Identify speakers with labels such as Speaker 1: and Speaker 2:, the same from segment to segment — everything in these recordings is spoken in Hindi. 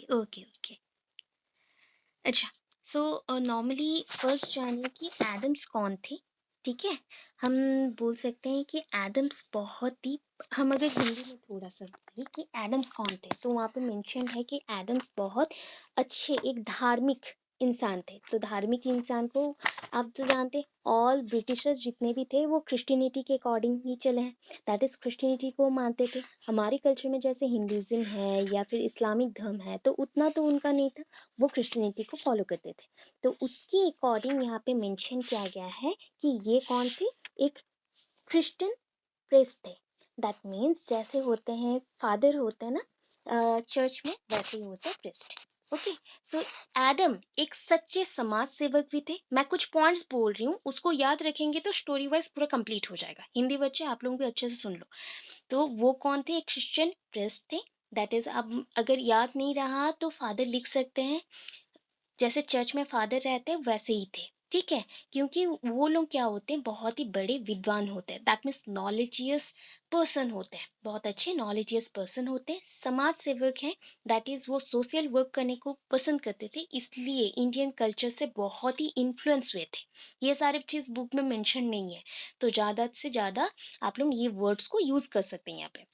Speaker 1: Okay, okay, okay. अच्छा, सो नॉर्मली फर्स्ट जानिए कि एडम्स कौन थे, ठीक है? हम बोल सकते हैं कि एडम्स बहुत ही, हम अगर हिंदी में थोड़ा-सा बोले कि एडम्स कौन थे, तो वहाँ पे मेंशन है कि एडम्स बहुत अच्छे एक धार्मिक इंसान थे। तो धार्मिक इंसान को आप तो जानते हैं, ऑल ब्रिटिशर्स जितने भी थे वो क्रिश्चियनिटी के अकॉर्डिंग ही चले हैं, दैट इज़ क्रिश्चियनिटी को मानते थे। हमारे कल्चर में जैसे हिंदुइज़्म है या फिर इस्लामिक धर्म है, तो उतना तो उनका नहीं था, वो क्रिश्चियनिटी को फॉलो करते थे। तो उसके अकॉर्डिंग यहाँ पे मेंशन किया गया है कि ये कौन थे, एक क्रिश्चियन प्रेस्ट थे। दैट मीन्स जैसे होते हैं फादर होते हैं ना चर्च में, वैसे ही होते हैं प्रेस्ट। ओके, सो एडम एक सच्चे समाज सेवक भी थे। मैं कुछ पॉइंट्स बोल रही हूँ, उसको याद रखेंगे तो स्टोरी वाइज पूरा कंप्लीट हो जाएगा। हिंदी बच्चे आप लोग भी अच्छे से सुन लो। तो वो कौन थे, एक क्रिश्चियन प्रेस्ट थे। दैट इज, अब अगर याद नहीं रहा तो फादर लिख सकते हैं, जैसे चर्च में फादर रहते हैं वैसे ही थे, ठीक है? क्योंकि वो लोग क्या होते हैं, बहुत ही बड़े विद्वान होते हैं, दैट मीन्स नॉलेजियस पर्सन होते हैं, बहुत अच्छे नॉलेजियस पर्सन होते हैं, समाज सेवक हैं। दैट इज वो सोशल वर्क करने को पसंद करते थे, इसलिए इंडियन कल्चर से बहुत ही इन्फ्लुएंस हुए थे। ये सारी चीज़ बुक में मेंशन नहीं है, तो ज़्यादा से ज़्यादा आप लोग ये वर्ड्स को यूज़ कर सकते हैं यहाँ पे,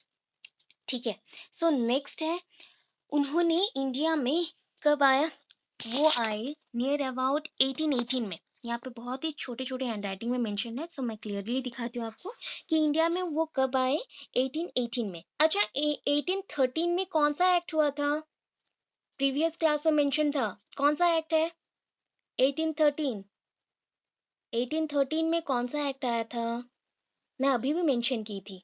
Speaker 1: ठीक है? सो नेक्स्ट है, उन्होंने इंडिया में कब आया? वो आए नियर अबाउट 1818 में। यहाँ पे बहुत ही छोटे छोटे हैंडराइटिंग में मेंशन है, सो मैं क्लियरली दिखाती हूँ आपको कि इंडिया में वो कब आए, 1818 में। अच्छा, 1813 में कौन सा एक्ट हुआ था? प्रीवियस क्लास में मेंशन था, कौन सा एक्ट है? 1813, 1813 में कौन सा एक्ट आया था? मैं अभी भी मेंशन की थी,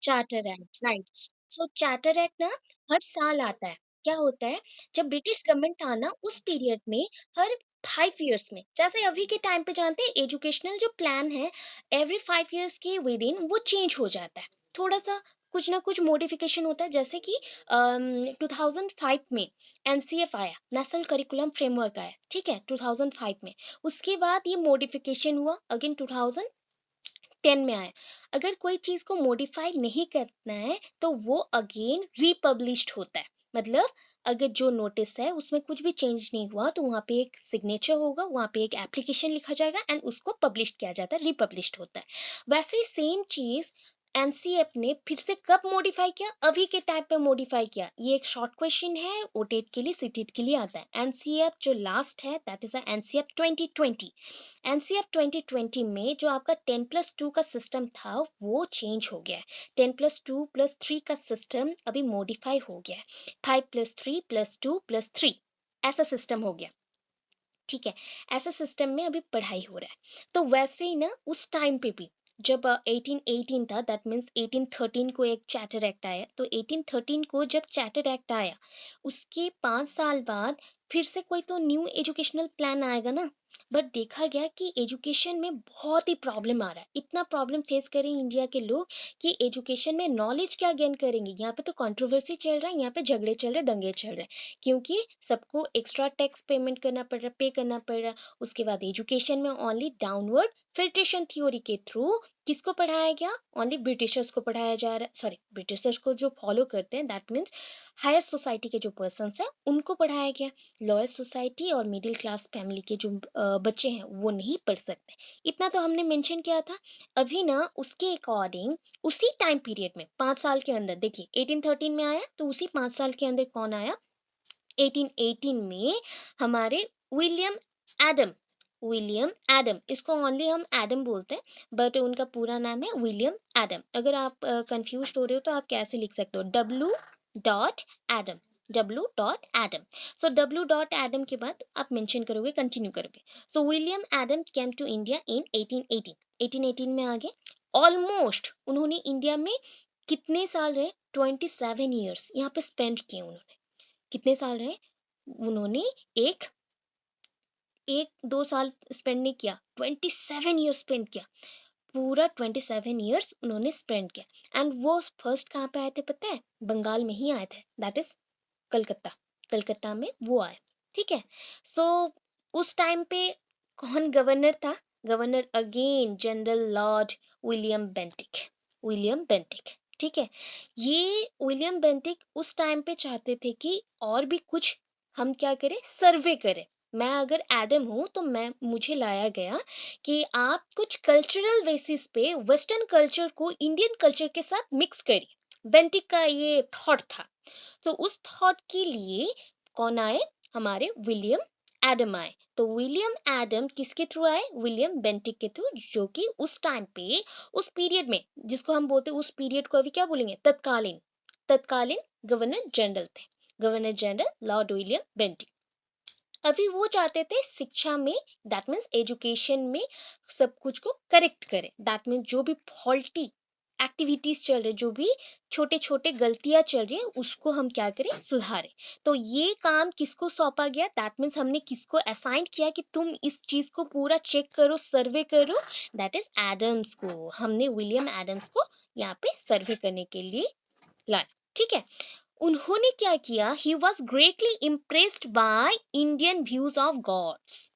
Speaker 1: चार्टर एक्ट, राइट। सो चार्टर एक्ट ना हर साल आता है। क्या होता है, जब ब्रिटिश गवर्नमेंट था ना उस पीरियड में, हर 5 इयर्स में, जैसे अभी के टाइम पे जानते हैं एजुकेशनल जो प्लान है, एवरी 5 इयर्स के विद इन वो चेंज हो जाता है, थोड़ा सा कुछ ना कुछ मॉडिफिकेशन होता है। जैसे कि 2005 में एनसीएफ आया, नेशनल करिकुलम फ्रेमवर्क आया, ठीक है, 2005 में। उसके बाद ये मॉडिफिकेशन हुआ अगेन 2010 में आया। अगर कोई चीज़ को मॉडिफाई नहीं करना है तो वो अगेन रीपब्लिश्ड होता है। मतलब अगर जो नोटिस है उसमें कुछ भी चेंज नहीं हुआ तो वहाँ पे एक सिग्नेचर होगा, वहाँ पे एक एप्लीकेशन लिखा जाएगा एंड उसको पब्लिश किया जाता है, रिपब्लिश्ड होता है। वैसे ही सेम चीज़ एनसीएफ ने फिर से कब मॉडिफाई किया? अभी के टाइप पे मॉडिफाई किया। ये एक शॉर्ट क्वेश्चन है, ओटेट के लिए, सीटेट के लिए आता है। एनसीएफ जो लास्ट है दैट इज एनसीएफ 2020। एनसीएफ 2020 में जो आपका 10+2 का सिस्टम था वो चेंज हो गया है। 10+2+3 का सिस्टम अभी मॉडिफाई हो गया है। 5+3+2+3 ऐसा सिस्टम हो गया, ठीक है? ऐसा सिस्टम में अभी पढ़ाई हो रहा है। तो वैसे ही ना उस टाइम पे भी जब 1818 था, दैट मीन्स 1813 को एक चार्टर एक्ट आया। तो 1813 को जब चार्टर एक्ट आया, उसके 5 साल बाद फिर से कोई तो न्यू एजुकेशनल प्लान आएगा ना। बट देखा गया कि एजुकेशन में बहुत ही प्रॉब्लम आ रहा है, इतना प्रॉब्लम फेस करें इंडिया के लोग कि एजुकेशन में नॉलेज क्या गेन करेंगे। यहाँ पे तो कंट्रोवर्सी चल रहा है, यहाँ पे झगड़े चल रहे, दंगे चल रहे हैं, क्योंकि सबको एक्स्ट्रा टैक्स पेमेंट करना पड़ रहा, पे करना पड़ रहा। उसके बाद एजुकेशन में ओनली डाउनवर्ड फिल्ट्रेशन थ्योरी के थ्रू किसको पढ़ाया गया? ओनली ब्रिटिशर्स को पढ़ाया जा रहा है, सॉरी ब्रिटिशर्स को जो फॉलो करते हैं, दैट मीन्स हायर सोसाइटी के जो पर्सन्स हैं उनको पढ़ाया गया। लोअर सोसाइटी और मिडिल क्लास फैमिली के जो बच्चे हैं वो नहीं पढ़ सकते। इतना तो हमने मेंशन किया था। अभी ना उसके अकॉर्डिंग उसी टाइम पीरियड में 5 साल के अंदर देखिए, 1813 में आया तो उसी 5 साल के अंदर कौन आया? 1818 में हमारे विलियम एडम, विलियम एडम, इसको ओनली हम एडम बोलते हैं बट उनका पूरा नाम है विलियम एडम। अगर आप कंफ्यूज हो रहे हो तो आप कैसे लिख सकते हो, W.एडम, W.एडम। सो W.एडम के बाद आप मेंशन करोगे, कंटिन्यू करोगे। So William Adam came to India in 1818, 1818 में आ गए। ऑलमोस्ट उन्होंने इंडिया में कितने साल रहे? 27 ईयर्स यहाँ पे स्पेंड किए उन्होंने। कितने साल रहे? उन्होंने एक 1-2 साल स्पेंड नहीं किया, 27 ईयर्स स्पेंड किया। पूरा 27 ईयर्स उन्होंने स्पेंड किया। एंड वो फर्स्ट कहाँ पे आए थे पता है? बंगाल में ही आए थे, दैट इज कलकत्ता। कलकत्ता में वो आए, ठीक है? सो उस टाइम पे कौन गवर्नर था? Governor again general Lord William Bentinck, William Bentinck, ठीक है? ये विलियम बेंटिक उस टाइम पे चाहते थे कि और भी कुछ हम क्या करें, सर्वे करें। मैं अगर एडम हूँ तो मैं मुझे लाया गया कि आप कुछ कल्चरल बेसिस पे वेस्टर्न कल्चर को इंडियन कल्चर के साथ मिक्स करिए। बेंटिक का ये थॉट था। तो उस थॉट के लिए कौन आए? हमारे विलियम एडम आए। तो विलियम एडम किसके थ्रू आए? विलियम बेंटिक के थ्रू, जो कि उस टाइम पे, उस पीरियड में, जिसको हम बोलते हैं उस पीरियड को अभी क्या बोलेंगे, तत्कालीन, तत्कालीन गवर्नर जनरल थे। Governor general Lord William Bentinck. अभी वो चाहते थे शिक्षा में, दैट मीन्स एजुकेशन में, सब कुछ को करेक्ट करें। दैट मीन्स जो भी फॉल्टी एक्टिविटीज चल रहे, जो भी छोटे छोटे गलतियां चल रही है, उसको हम क्या करें, सुधारें। तो ये काम किसको सौंपा गया? दैट मीन्स हमने किसको असाइन किया कि तुम इस चीज को पूरा चेक करो, सर्वे करो? दैट इज एडम्स को। हमने विलियम एडम्स को यहाँ पे सर्वे करने के लिए लाया। ठीक है? उन्होंने क्या किया? He was greatly impressed by Indian views of gods.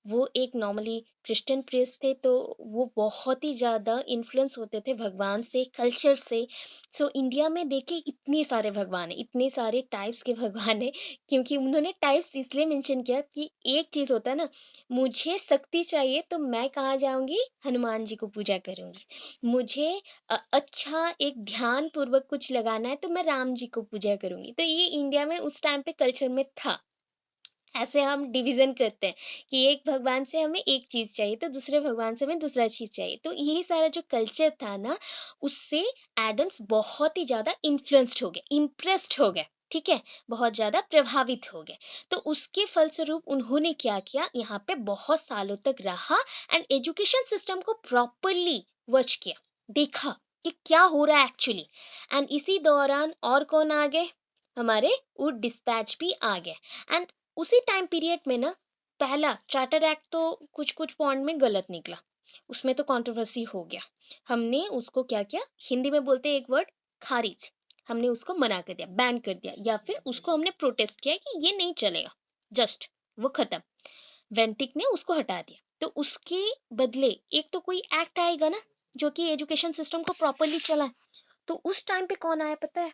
Speaker 1: वो एक नॉर्मली क्रिश्चियन प्रेस थे, तो वो बहुत ही ज़्यादा इन्फ्लुएंस होते थे भगवान से, कल्चर से। सो इंडिया में देखिए इतने सारे भगवान हैं, इतने सारे टाइप्स के भगवान हैं, क्योंकि उन्होंने टाइप्स इसलिए मेंशन किया कि एक चीज़ होता है ना, मुझे शक्ति चाहिए तो मैं कहाँ जाऊँगी? हनुमान जी को पूजा करूँगी। मुझे अच्छा एक ध्यान पूर्वक कुछ लगाना है तो मैं राम जी को पूजा करूँगी। तो ये इंडिया में उस टाइम पे कल्चर में था। ऐसे हम डिवीज़न करते हैं कि एक भगवान से हमें एक चीज़ चाहिए, तो दूसरे भगवान से हमें दूसरा चीज़ चाहिए। तो ये सारा जो कल्चर था ना, उससे एडम्स बहुत ही ज़्यादा इन्फ्लुएंस्ड हो गए, इम्प्रेस्ड हो गए, ठीक है? बहुत ज़्यादा प्रभावित हो गए। तो उसके फलस्वरूप उन्होंने क्या किया, यहाँ पे बहुत सालों तक रहा एंड एजुकेशन सिस्टम को प्रॉपर्ली वॉच किया, देखा कि क्या हो रहा है एक्चुअली। एंड इसी दौरान और कौन आ गए? हमारे वुड डिस्पैच भी आ गए। एंड उसी टाइम पीरियड में ना, पहला चार्टर एक्ट तो कुछ कुछ पॉइंट में गलत निकला, उसमें तो कंट्रोवर्सी हो गया। हमने उसको क्या किया, हिंदी में बोलते हैं एक वर्ड, खारिज। हमने उसको मना कर दिया, बैन कर दिया, या फिर उसको हमने प्रोटेस्ट किया कि ये नहीं चलेगा, जस्ट वो खत्म। वेंटिक ने उसको हटा दिया। तो उसके बदले एक तो कोई एक्ट आएगा ना, जो कि एजुकेशन सिस्टम को प्रॉपरली चलाए। तो उस टाइम पे कौन आया पता है?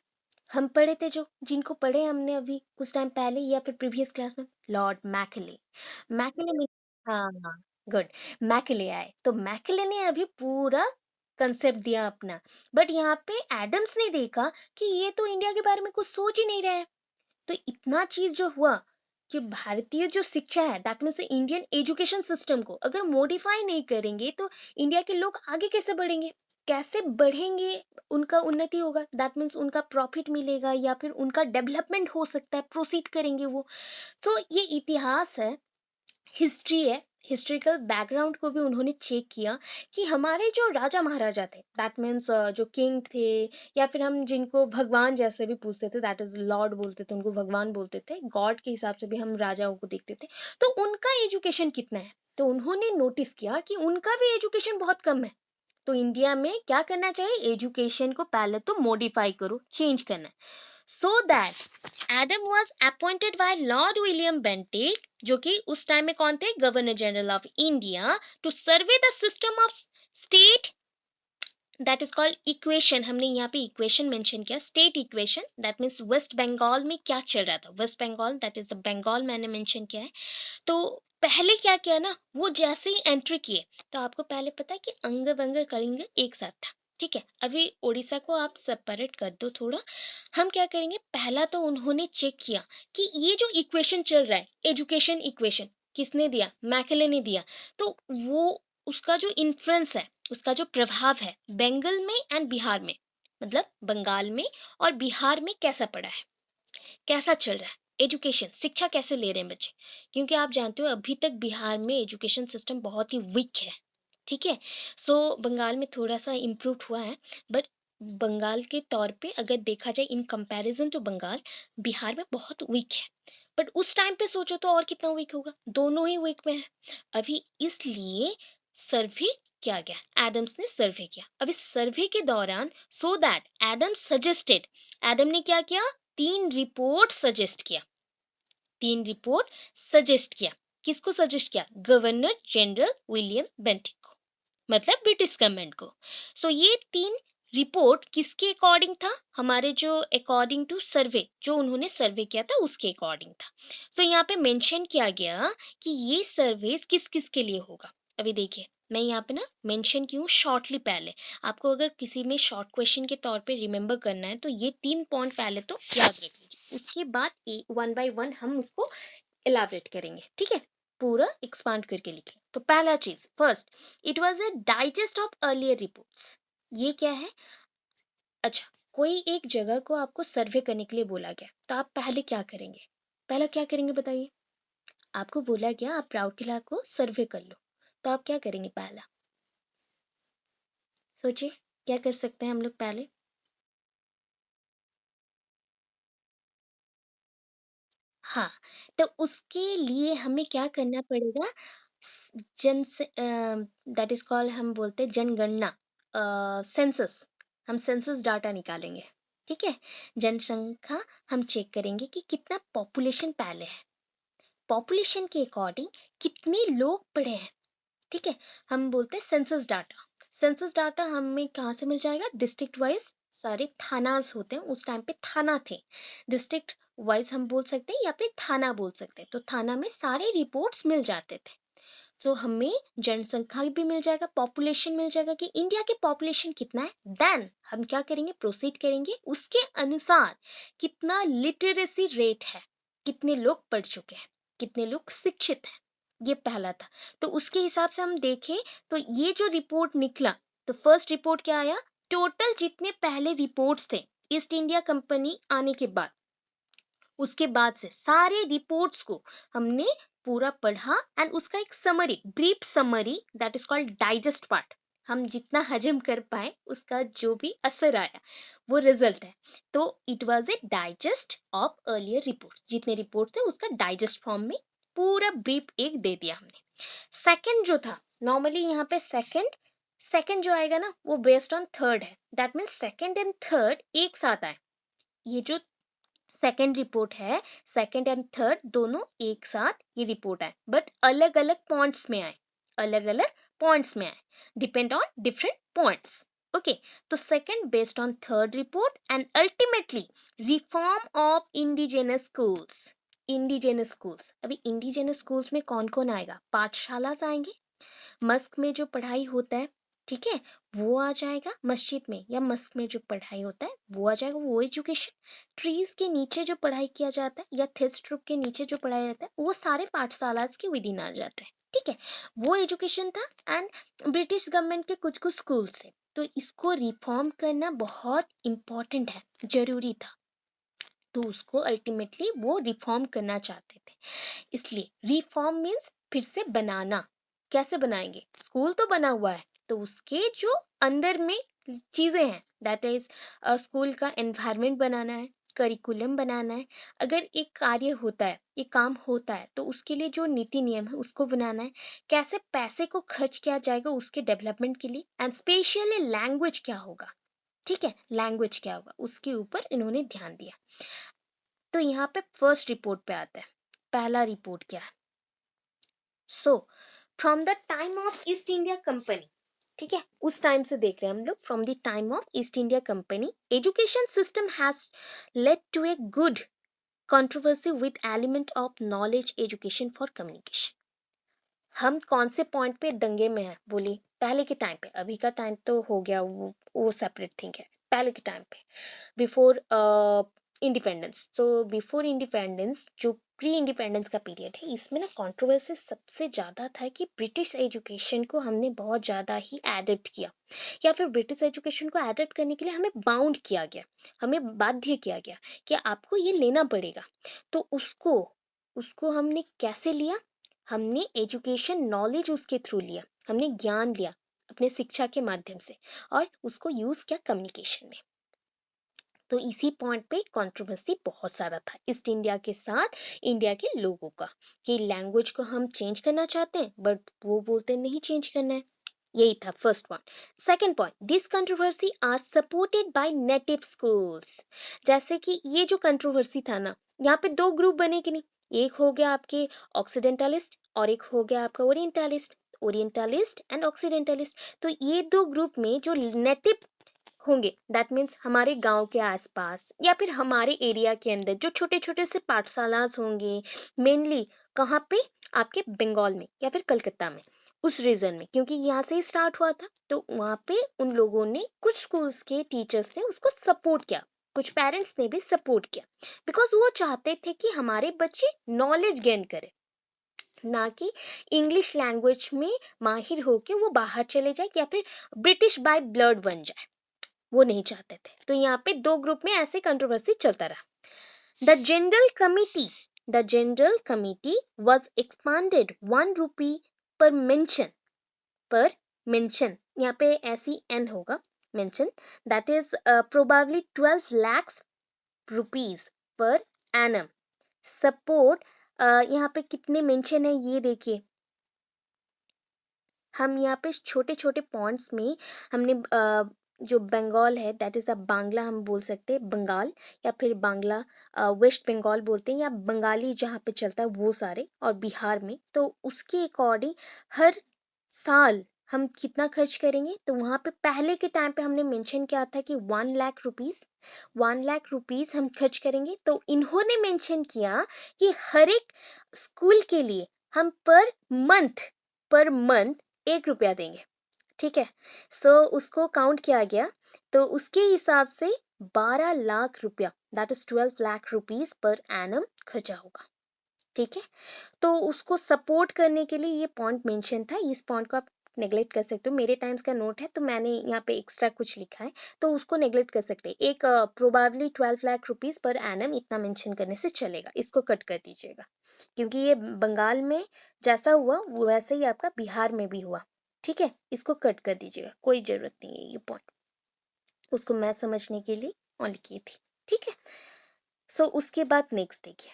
Speaker 1: हम पढ़े थे जो, जिनको पढ़े हमने अभी कुछ टाइम पहले या फिर प्रीवियस क्लास में, लॉर्ड मैकले। मैकले ने, हाँ, गुड, मैकले आए। तो मैकले ने अभी पूरा कंसेप्ट दिया अपना। बट यहाँ पे एडम्स ने देखा कि ये तो इंडिया के बारे में कुछ सोच ही नहीं रहे हैं। तो इतना चीज जो हुआ कि भारतीय जो शिक्षा है, that means Indian education system को अगर मॉडिफाई नहीं करेंगे तो इंडिया के लोग आगे कैसे बढ़ेंगे? कैसे बढ़ेंगे? उनका उन्नति होगा, दैट मीन्स उनका प्रॉफिट मिलेगा, या फिर उनका डेवलपमेंट हो सकता है, प्रोसीड करेंगे वो। तो ये इतिहास है, हिस्ट्री है। हिस्ट्रिकल बैकग्राउंड को भी उन्होंने चेक किया कि हमारे जो राजा महाराजा थे, दैट मीन्स जो किंग थे, या फिर हम जिनको भगवान जैसे भी पूछते थे, दैट इज लॉर्ड बोलते थे, उनको भगवान बोलते थे, गॉड के हिसाब से भी हम राजाओं को देखते थे। तो उनका एजुकेशन कितना है? तो उन्होंने नोटिस किया कि उनका भी एजुकेशन बहुत कम है। तो इंडिया में क्या करना चाहिए? एजुकेशन को पहले तो मॉडिफाई करो, चेंज करना है। So that Adam was appointed by Lord William Bentinck, जो कि उस टाइम में कौन थे? Governor General of India, to survey the system of state, that is called equation. हमने यहाँ पे इक्वेशन मेंशन किया, state equation. That means West Bengal में क्या चल रहा था, West Bengal, that is the Bengal मैंने मेंशन किया है। तो पहले क्या किया ना, वो जैसे ही एंट्री किए, तो आपको पहले पता है कि अंग बंग कलिंग एक साथ था, ठीक है? अभी उड़ीसा को आप सेपरेट कर दो थोड़ा। हम क्या करेंगे, पहला तो उन्होंने चेक किया कि ये जो इक्वेशन चल रहा है, एजुकेशन इक्वेशन, किसने दिया? मैकले ने दिया। तो वो, उसका जो इन्फ्लुएंस है, उसका जो प्रभाव है बंगाल में एंड बिहार में, मतलब बंगाल में और बिहार में कैसा पड़ा है, कैसा चल रहा है, एजुकेशन, शिक्षा कैसे ले रहे हैं बच्चे। क्योंकि आप जानते हो अभी तक बिहार में एजुकेशन सिस्टम बहुत ही वीक है, ठीक है? सो बंगाल में थोड़ा सा इम्प्रूव हुआ है, बट बंगाल के तौर पे अगर देखा जाए in comparison to Bengal, Bihar में बहुत वीक है। बट उस टाइम पे सोचो तो और कितना वीक होगा, दोनों ही वीक में है अभी। इसलिए सर्वे किया गया, एडम्स ने सर्वे किया। अब इस सर्वे के दौरान, सो दैट एडम सजेस्टेड, एडम ने क्या किया? 3 रिपोर्ट सजेस्ट किया। 3 रिपोर्ट सजेस्ट किया। किसको सजेस्ट किया? गवर्नर जनरल विलियम बेंटिक को, मतलब ब्रिटिश गवर्नमेंट को। सो ये 3 रिपोर्ट किसके अकॉर्डिंग था? हमारे जो अकॉर्डिंग टू सर्वे, जो उन्होंने सर्वे किया था उसके अकॉर्डिंग था। सो यहाँ पे मेंशन किया गया कि ये सर्वे किस-किस के लिए होगा। अभी देखिए, मैं यहाँ पे ना मेंशन की हूँ शॉर्टली पहले। आपको अगर किसी में शॉर्ट क्वेश्चन के तौर पे रिमेंबर करना है तो ये 3 पॉइंट पहले तो याद रख लीजिए। उसके बाद ए वन बाय वन हम उसको इलैबोरेट करेंगे, ठीक है? पूरा एक्सपांड करके लिखें। तो पहला चीज़, first, it was a digest of earlier reports. ये क्या है? अच्छा, कोई एक जगह को आपको सर्वे करने के लिए बोला गया, तो आप पहले क्या करेंगे? पहला क्या करेंगे बताइए? आपको बोला गया आप राउरकेला को सर्वे कर लो, तो आप क्या करेंगे पहला? सोचिए, क्या कर सकते हैं हम लोग पहले? हाँ, तो उसके लिए हमें क्या करना पड़ेगा? दैट इज़ कॉल्ड, हम बोलते हैं जनगणना, सेंसस। हम सेंसस डाटा निकालेंगे, ठीक है? जनसंख्या हम चेक करेंगे कि कितना पॉपुलेशन पहले है। पॉपुलेशन के अकॉर्डिंग कितने लोग पढ़े हैं, ठीक है? हम बोलते हैं सेंसस डाटा। सेंसस डाटा हमें कहाँ से मिल जाएगा? डिस्ट्रिक्ट वाइज सारे थानास होते हैं, उस टाइम पे थाना थे। डिस्ट्रिक्ट वाइज हम बोल सकते हैं या फिर थाना बोल सकते हैं। तो थाना में सारे रिपोर्ट्स मिल जाते थे। तो हमें जनसंख्या भी मिल जाएगा, पॉपुलेशन मिल जाएगा कि इंडिया की पॉपुलेशन कितना है। देन हम क्या करेंगे? प्रोसीड करेंगे उसके अनुसार कितना लिटरेसी रेट है, कितने लोग पढ़ चुके हैं, कितने लोग शिक्षित हैं। ये पहला था। तो उसके हिसाब से हम देखें तो ये जो रिपोर्ट निकला, तो फर्स्ट रिपोर्ट क्या आया? टोटल जितने पहले रिपोर्ट्स थे ईस्ट इंडिया कंपनी आने के बाद, उसके बाद से सारे रिपोर्ट्स को हमने पूरा पढ़ा एंड उसका एक summary, brief summary, that is called digest part, हम जितना हजम कर पाए उसका जो भी असर आया वो रिजल्ट है। तो it was a digest of earlier report, जितने रिपोर्ट थे उसका डाइजेस्ट फॉर्म में पूरा ब्रीफ एक दे दिया हमने। सेकंड जो था, नॉर्मली यहाँ पे सेकंड सेकंड जो आएगा ना वो बेस्ड ऑन थर्ड है, that means second and third एक साथ आए। ये जो सेकेंड रिपोर्ट है, सेकेंड एंड थर्ड दोनों एक साथ ये रिपोर्ट आए, बट अलग अलग पॉइंट्स में आए, अलग अलग पॉइंट्स में आए, depend on different points. Okay, तो second based on third report and ultimately reform of indigenous schools. Indigenous schools, अभी इंडिजिनस स्कूल्स में कौन कौन आएगा? पाठशाला आएंगे, मस्क में जो पढ़ाई होता है, ठीक है, वो आ जाएगा। मस्जिद में या मस्क में जो पढ़ाई होता है वो आ जाएगा, वो एजुकेशन। ट्रीज के नीचे जो पढ़ाई किया जाता है या थिस्ट्रुप के नीचे जो पढ़ाया जाता है वो सारे पाठशाला के विद इन आ जाते हैं, ठीक है, वो एजुकेशन था। एंड ब्रिटिश गवर्नमेंट के कुछ कुछ स्कूल्स थे, तो इसको रिफॉर्म करना बहुत इम्पोर्टेंट है, जरूरी था। तो उसको अल्टीमेटली वो रिफॉर्म करना चाहते थे, इसलिए रिफॉर्म मीन्स फिर से बनाना। कैसे बनाएंगे? स्कूल तो बना हुआ है, तो उसके जो अंदर में चीज़ें हैं, दैट इज स्कूल का एनवायरनमेंट बनाना है, करिकुलम बनाना है। अगर एक कार्य होता है, एक काम होता है, तो उसके लिए जो नीति नियम है उसको बनाना है। कैसे पैसे को खर्च किया जाएगा उसके डेवलपमेंट के लिए, एंड स्पेशली लैंग्वेज क्या होगा, ठीक है, लैंग्वेज क्या होगा उसके ऊपर इन्होंने ध्यान दिया। तो यहाँ पे फर्स्ट रिपोर्ट पे आता है, पहला रिपोर्ट क्या है? So from the time of East India company, ठीक है, उस टाइम से देख रहे हैं हम लोग। From the time of East India Company education system has led to a good controversy with element of knowledge education for communication. हम कौन से पॉइंट पे दंगे में हैं? बोलिए। पहले के टाइम पे, अभी का टाइम तो हो गया, वो सेपरेट थिंग है। पहले के टाइम पे, बिफोर इंडिपेंडेंस, तो बिफोर इंडिपेंडेंस जो प्री इंडिपेंडेंस का पीरियड है, इसमें ना कंट्रोवर्सी सबसे ज़्यादा था कि ब्रिटिश एजुकेशन को हमने बहुत ज़्यादा ही एडप्ट किया, या फिर ब्रिटिश एजुकेशन को एडप्ट करने के लिए हमें बाउंड किया गया, हमें बाध्य किया गया कि आपको ये लेना पड़ेगा। तो उसको उसको हमने कैसे लिया? हमने एजुकेशन नॉलेज उसके थ्रू लिया, हमने ज्ञान लिया अपने शिक्षा के माध्यम से, और उसको यूज़ किया कम्युनिकेशन में। तो इसी पॉइंट पे कंट्रोवर्सी बहुत सारा था ईस्ट इंडिया के साथ इंडिया के लोगों का, कि लैंग्वेज को हम चेंज करना चाहते हैं बट वो बोलते नहीं चेंज करना है। यही था first point. Second point, this controversy are supported by native schools. जैसे कि ये जो कंट्रोवर्सी था ना, यहाँ पे दो ग्रुप बने कि नहीं, एक हो गया आपके ऑक्सीडेंटलिस्ट और एक हो गया आपका ओरिएंटलिस्ट, ओरिएंटलिस्ट एंड ऑक्सीडेंटलिस्ट। तो ये दो ग्रुप में जो नेटिव होंगे, दैट मीन्स हमारे गांव के आसपास या फिर हमारे एरिया के अंदर जो छोटे छोटे से पाठशालास होंगे, मेनली कहाँ पे, आपके बंगाल में या फिर कलकत्ता में, उस रीजन में, क्योंकि यहाँ से ही स्टार्ट हुआ था। तो वहाँ पे उन लोगों ने, कुछ स्कूल्स के टीचर्स ने उसको सपोर्ट किया, कुछ पेरेंट्स ने भी सपोर्ट किया, बिकॉज वो चाहते थे कि हमारे बच्चे नॉलेज गेन करें, ना कि इंग्लिश लैंग्वेज में माहिर होके वो बाहर चले जाए या फिर ब्रिटिश बाय ब्लड बन जाए, वो नहीं चाहते थे। तो यहाँ पे दो ग्रुप में ऐसे कंट्रोवर्सी चलता रहा। The general committee was expanded 1 rupee per mention, पर मेंशन, यहाँ पे ऐसी एन होगा, mention, that is probably 12 lakhs rupees per annum support. यहाँ पे कितने मेंशन है ये देखिए, हम यहाँ पे छोटे छोटे पॉइंट्स में हमने जो बंगाल है, दैट इज़ द बांग्ला, हम बोल सकते हैं बंगाल, या फिर बांग्ला, वेस्ट बंगाल बोलते हैं, या बंगाली जहाँ पे चलता है वो सारे, और बिहार में, तो उसके अकॉर्डिंग हर साल हम कितना खर्च करेंगे। तो वहाँ पे पहले के टाइम पे हमने मेंशन किया था कि 1 लाख रुपीज़, 1 लाख रुपीज़ हम खर्च करेंगे। तो इन्होंने मेंशन किया कि हर एक स्कूल के लिए हम पर मंथ 1 रुपया देंगे, ठीक है। सो उसको काउंट किया गया, तो उसके हिसाब से 12 लाख रुपया, that is 12 lakh rupees per annum खर्चा होगा, ठीक है। तो उसको सपोर्ट करने के लिए ये पॉइंट मेंशन था, इस पॉइंट को आप नेग्लेक्ट कर सकते हो, मेरे टाइम्स का नोट है तो मैंने यहाँ पे एक्स्ट्रा कुछ लिखा है, तो उसको नेग्लेक्ट कर सकते हैं। एक probably 12 lakh rupees per annum इतना मेंशन करने से चलेगा, इसको कट कर दीजिएगा, क्योंकि ये बंगाल में जैसा हुआ वैसे ही आपका बिहार में भी हुआ, ठीक है। इसको कट कर दीजिएगा, कोई ज़रूरत नहीं है, ये पॉइंट उसको मैं समझने के लिए ऑन की थी, ठीक है। सो उसके बाद नेक्स्ट देखिए,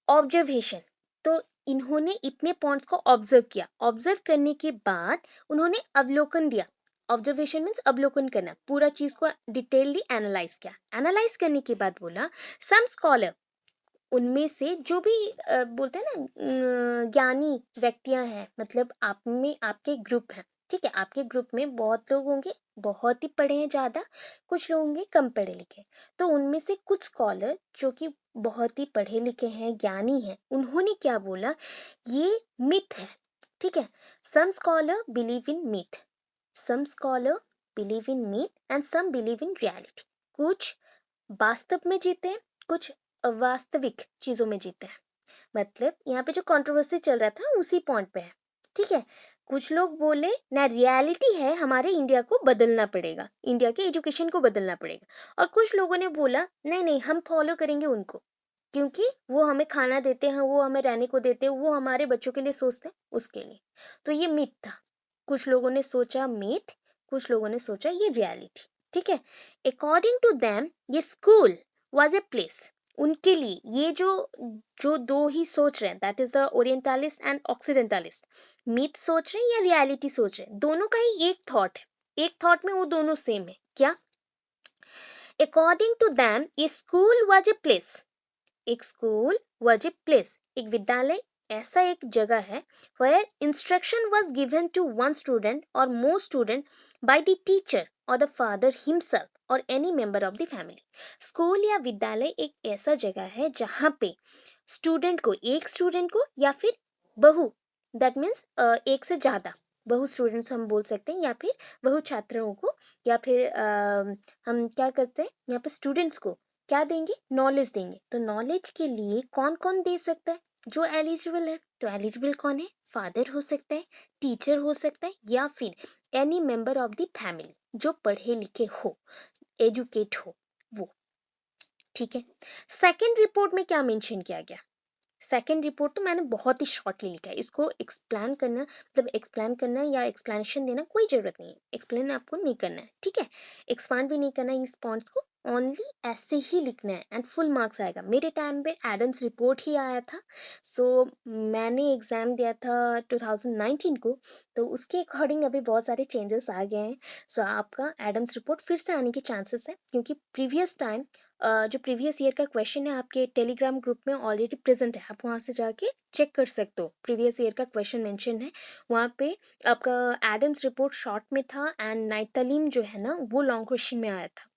Speaker 1: ऑब्जर्वेशन। तो इन्होंने इतने पॉइंट्स को ऑब्जर्व किया, ऑब्जर्व करने के बाद उन्होंने अवलोकन दिया। ऑब्जर्वेशन मीन्स अवलोकन करना, पूरा चीज को डिटेलली एनालाइज किया। एनालाइज करने के बाद बोला, सम स्कॉलर, उनमें से जो भी बोलते हैं ना, ज्ञानी व्यक्तियां हैं, मतलब आप में आपके ग्रुप हैं, ठीक है, आपके ग्रुप में बहुत लोग होंगे, बहुत ही पढ़े हैं ज़्यादा, कुछ लोग होंगे कम पढ़े लिखे। तो उनमें से कुछ स्कॉलर जो कि बहुत ही पढ़े लिखे हैं, ज्ञानी हैं, उन्होंने क्या बोला, ये मिथ है, ठीक है। Some scholar believe in myth, some scholar believe in myth and some believe in reality. कुछ वास्तव में जीते हैं, कुछ अवास्तविक चीजों में जीते हैं। मतलब यहाँ पे जो कंट्रोवर्सी चल रहा था उसी पॉइंट पे है, ठीक है। कुछ लोग बोले ना, रियलिटी है, हमारे इंडिया को बदलना पड़ेगा, इंडिया के एजुकेशन को बदलना पड़ेगा। और कुछ लोगों ने बोला नहीं नहीं, हम फॉलो करेंगे उनको, क्योंकि वो हमें खाना देते हैं, वो हमें रहने को देते हैं, वो हमारे बच्चों के लिए सोचते हैं, उसके लिए। तो ये मिथ था, कुछ लोगों ने सोचा मिथ, कुछ लोगों ने सोचा ये रियलिटी, ठीक है। अकॉर्डिंग टू देम ये स्कूल वाज ए प्लेस, उनके लिए ये जो जो दो ही सोच रहे हैं, that is the orientalist and occidentalist, myth सोच रहे हैं या रियलिटी सोच रहे हैं, दोनों का ही एक थॉट है, एक थॉट में वो दोनों सेम है क्या। अकॉर्डिंग टू दैम ये स्कूल वाज ए प्लेस, एक स्कूल वाज ए प्लेस, एक विद्यालय ऐसा एक जगह है where instruction was given to one student or more student by the teacher or the father himself or any member of the family। School या विद्यालय एक ऐसा जगह है जहाँ पे स्टूडेंट को, एक स्टूडेंट को या फिर बहु, दैट मीन्स एक से ज़्यादा बहु स्टूडेंट्स हम बोल सकते हैं, या फिर बहु छात्रों को, या फिर हम क्या करते हैं यहाँ पे स्टूडेंट्स को क्या देंगे, नॉलेज देंगे। तो नॉलेज के लिए कौन कौन दे सकता है, जो एलिजिबल है। तो एलिजिबल कौन है, फादर हो सकता है, टीचर हो सकता है, या फिर any member of the family जो पढ़े लिखे हो, एजुकेट हो, वो, ठीक है। सेकंड रिपोर्ट में क्या मेंशन किया गया, सेकेंड रिपोर्ट तो मैंने बहुत ही शॉर्टली लिखा है, इसको एक्सप्लेन करना, मतलब एक्सप्लेन करना या एक्सप्लेनेशन देना कोई ज़रूरत नहीं है, एक्सप्लेन आपको नहीं करना है, ठीक है। एक्सपांड भी नहीं करना है इस पॉइंट्स को, ओनली ऐसे ही लिखना है एंड फुल मार्क्स आएगा। मेरे टाइम पे एडम्स रिपोर्ट ही आया था, सो मैंने एग्ज़ाम दिया था 2019 को, तो उसके अकॉर्डिंग अभी बहुत सारे चेंजेस आ गए हैं। सो आपका एडम्स रिपोर्ट फिर से आने के चांसेस है, क्योंकि प्रीवियस टाइम जो प्रीवियस ईयर का क्वेश्चन है आपके टेलीग्राम ग्रुप में ऑलरेडी प्रेजेंट है, आप वहाँ से जाके चेक कर सकते हो। प्रीवियस ईयर का क्वेश्चन मेंशन है वहाँ पे। आपका एडम्स रिपोर्ट शॉर्ट में था एंड नाइतालीम जो है ना वो लॉन्ग क्वेश्चन में आया था,